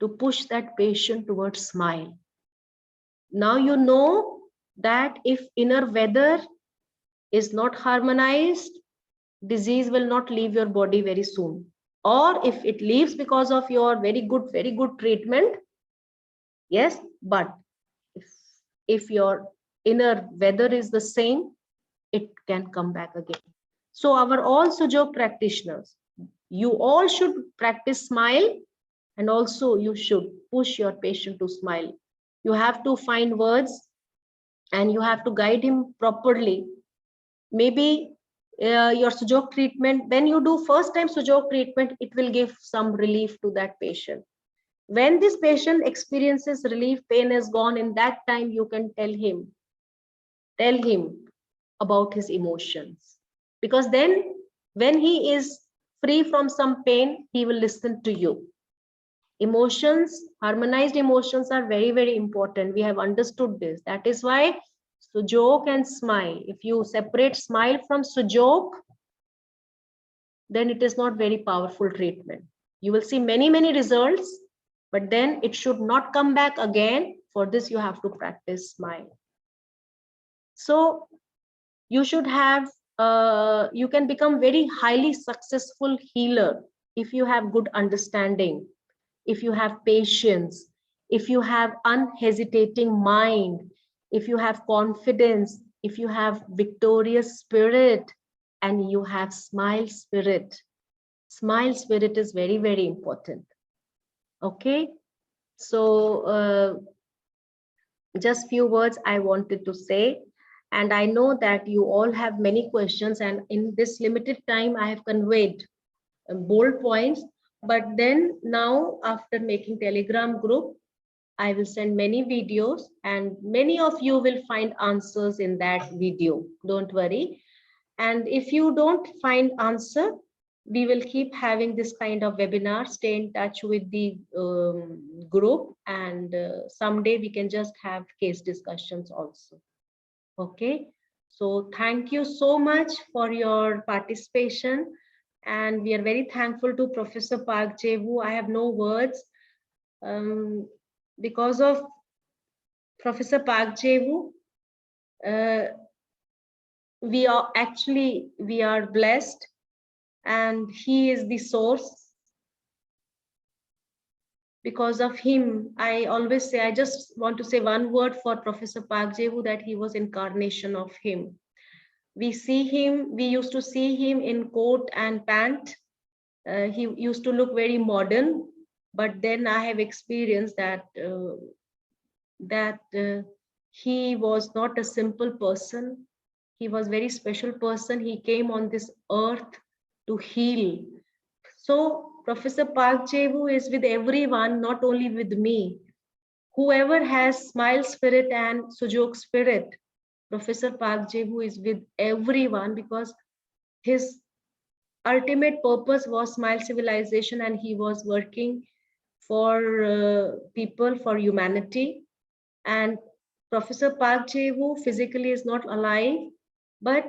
to push that patient towards smile. Now you know that if inner weather is not harmonized, disease will not leave your body very soon. Or if it leaves because of your very good treatment, yes, but if your inner weather is the same, it can come back again. So our all Sujok practitioners, You all should practice smile, and also you should push your patient to smile. You have to find words and you have to guide him properly. Maybe your Sujok treatment, when you do first time Sujok treatment, it will give some relief to that patient. When this patient experiences relief, pain is gone, in that time you can tell him about his emotions. Because then when he is free from some pain, he will listen to you. Emotions, harmonized emotions are very, very important. We have understood this. That is why Sujok and smile, if you separate smile from Sujok, then it is not very powerful treatment. You will see many, many results, but then it should not come back again. For this, you have to practice smile. So you should have, you can become very highly successful healer if you have good understanding, if you have patience, if you have unhesitating mind, if you have confidence, if you have victorious spirit, and you have smile spirit. Smile spirit is very, very important. Okay, so just few words I wanted to say. And I know that you all have many questions, and in this limited time, I have conveyed bold points. But then now, after making Telegram group, I will send many videos, and many of you will find answers in that video. Don't worry. And if you don't find answer, we will keep having this kind of webinar. Stay in touch with the group, and someday we can just have case discussions also. Okay, so thank you so much for your participation, and we are very thankful to Professor Park Jae Woo. I have no words. Because of Professor Park Jae Woo, we are blessed, and he is the source. Because of him, I always say, I just want to say one word for Professor Park Jae Woo, that he was incarnation of him. We used to see him in coat and pant. He used to look very modern, but then I have experienced that he was not a simple person. He was a very special person. He came on this earth to heal. So Professor Park Jae Woo is with everyone, not only with me. Whoever has smile spirit and Sujok spirit, Professor Park Jae Woo is with everyone, because his ultimate purpose was smile civilization, and he was working for people, for humanity. And Professor Park Jae Woo physically is not alive, but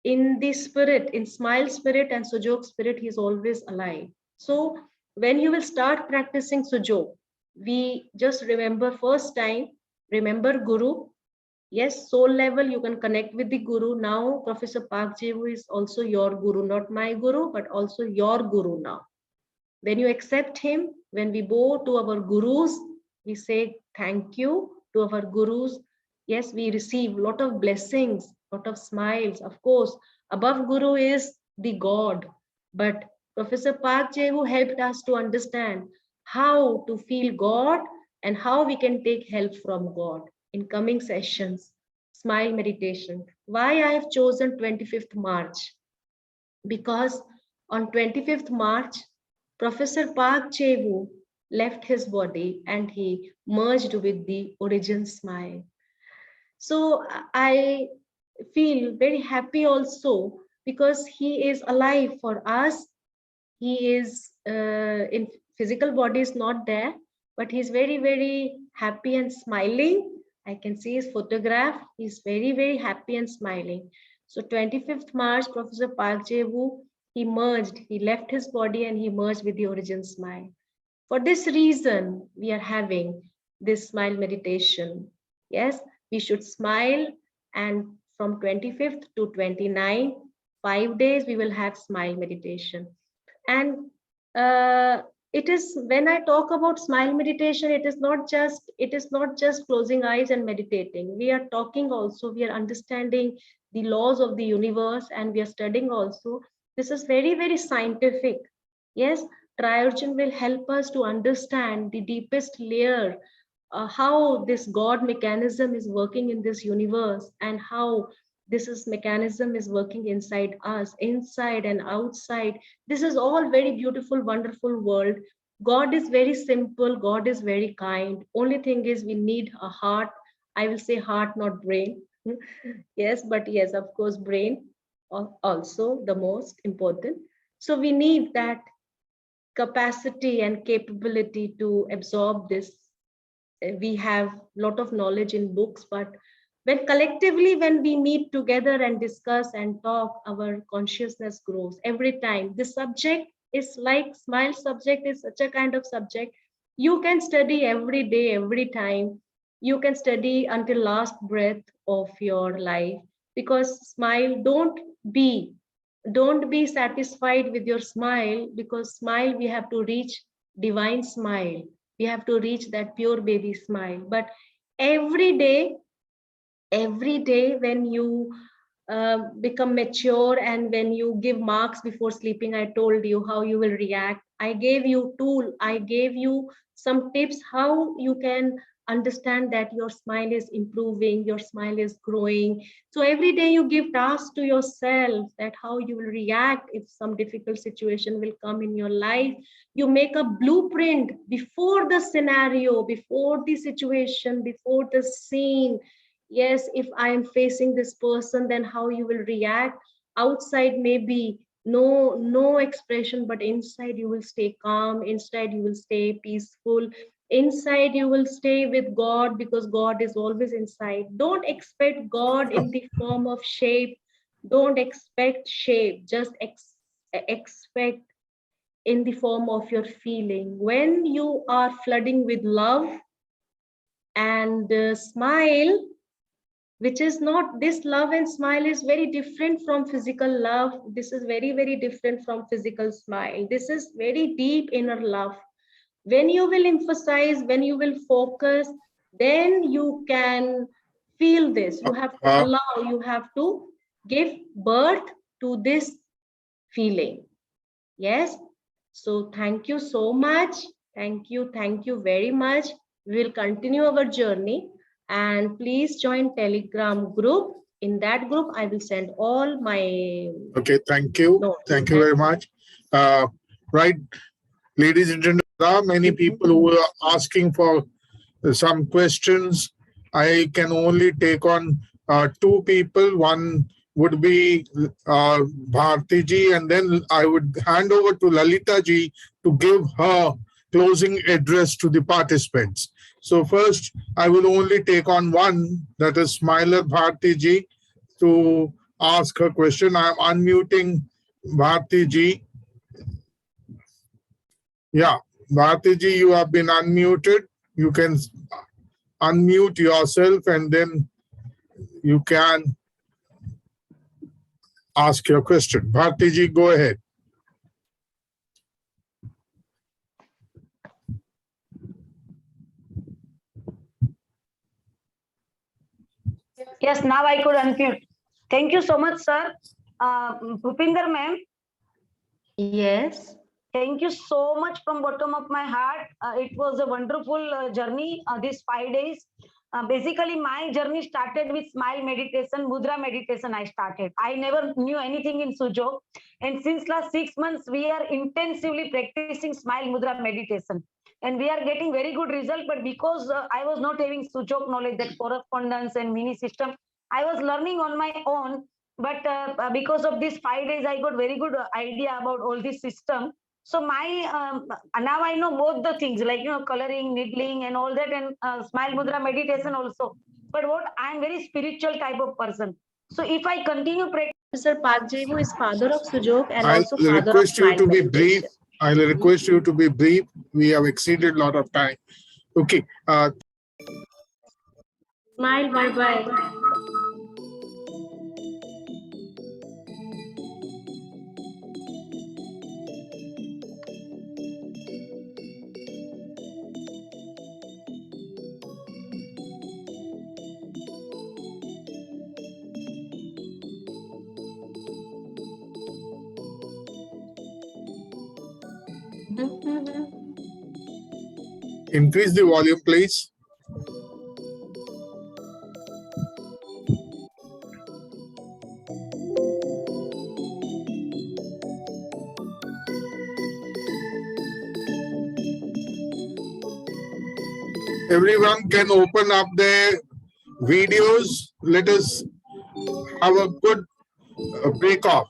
in the spirit, in smile spirit and Sujok spirit, he is always alive. So when you will start practicing Sujok, we just remember first time, remember Guru. Yes, soul level, you can connect with the Guru. Now, Professor Park Jae Woo is also your Guru, not my Guru, but also your Guru now. When you accept him, when we bow to our Gurus, we say thank you to our Gurus. Yes, we receive a lot of blessings, lot of smiles. Of course, above Guru is the God. But Professor Park Jae Woo helped us to understand how to feel God and how we can take help from God in coming sessions. Smile meditation. Why I have chosen 25th March? Because on 25th March, Professor Park Jae Woo left his body and he merged with the origin smile. So I feel very happy also, because he is alive for us. He is in physical body is not there, but he's very, very happy and smiling. I can see his photograph. He's very, very happy and smiling. So 25th March, Professor Park Jae Woo, he left his body and he merged with the origin smile. For this reason, we are having this smile meditation. Yes, we should smile, and from 25th to 29th, 5 days, we will have smile meditation. And it is, when I talk about smile meditation, it is not just closing eyes and meditating. We are talking also, we are understanding the laws of the universe, and we are studying also. This is very, very scientific. Yes, Triorigin will help us to understand the deepest layer, how this God mechanism is working in this universe, and how this is mechanism is working inside us, inside and outside. This is all very beautiful, wonderful world. God is very simple. God is very kind. Only thing is we need a heart. I will say heart, not brain. Yes, but yes, of course, brain also the most important. So we need that capacity and capability to absorb this. We have a lot of knowledge in books, but when collectively, when we meet together and discuss and talk, our consciousness grows every time. This subject is like smile subject is such a kind of subject you can study every day, every time. You can study until last breath of your life, because smile, don't be satisfied with your smile, because smile we have to reach divine smile. We have to reach that pure baby smile. But every day, every day when you become mature and when you give marks before sleeping, I told you how you will react. I gave you tool, I gave you some tips how you can understand that your smile is improving, your smile is growing. So every day you give tasks to yourself, that how you will react if some difficult situation will come in your life. You make a blueprint before the scenario, before the situation, before the scene. Yes, if I am facing this person, then how you will react. Outside maybe no expression, but inside you will stay calm, inside you will stay peaceful, inside you will stay with God, because God is always inside. Don't expect God in the form of shape. Don't expect shape, just expect in the form of your feeling. When you are flooding with love and smile, which is not, this love and smile is very different from physical love. This is very, very different from physical smile. This is very deep inner love. When you will emphasize, when you will focus, then you can feel this. You have to allow, you have to give birth to this feeling. Yes. So thank you so much. Thank you very much. We will continue our journey, and please join Telegram group. In that group, I will send all my. Okay, thank you. Notes. Thank you very much. Right, ladies and gentlemen, there are many people who are asking for some questions. I can only take on two people. One would be Bharti ji, and then I would hand over to Lalita ji to give her closing address to the participants. So first, I will only take on one, that is Smiler Bharti ji, to ask her question. I am unmuting Bharti ji. Yeah, Bharti ji, you have been unmuted. You can unmute yourself and then you can ask your question. Bharti ji, go ahead. Yes, now I could unmute. Thank you so much, sir. Bhupinder ma'am. Yes. Thank you so much from bottom of my heart. It was a wonderful journey these 5 days. Basically, my journey started with smile meditation, mudra meditation. I started. I never knew anything in Sujok, and since last 6 months, we are intensively practicing smile mudra meditation, and we are getting very good result. But because I was not having Sujok knowledge, that correspondence and mini system, I was learning on my own. But because of these 5 days, I got very good idea about all this system. So my now I know both the things, like coloring, needling, and all that, and smile mudra meditation also. But what I'm very spiritual type of person. So if I continue practicing, Professor Park Jae Woo is father of Sujok and I'll also father of request you smile to be brief. meditation. I'll request you to be brief. We have exceeded a lot of time. Okay. Smile, bye-bye. Increase the volume, please. Everyone can open up their videos. Let us have a good break off.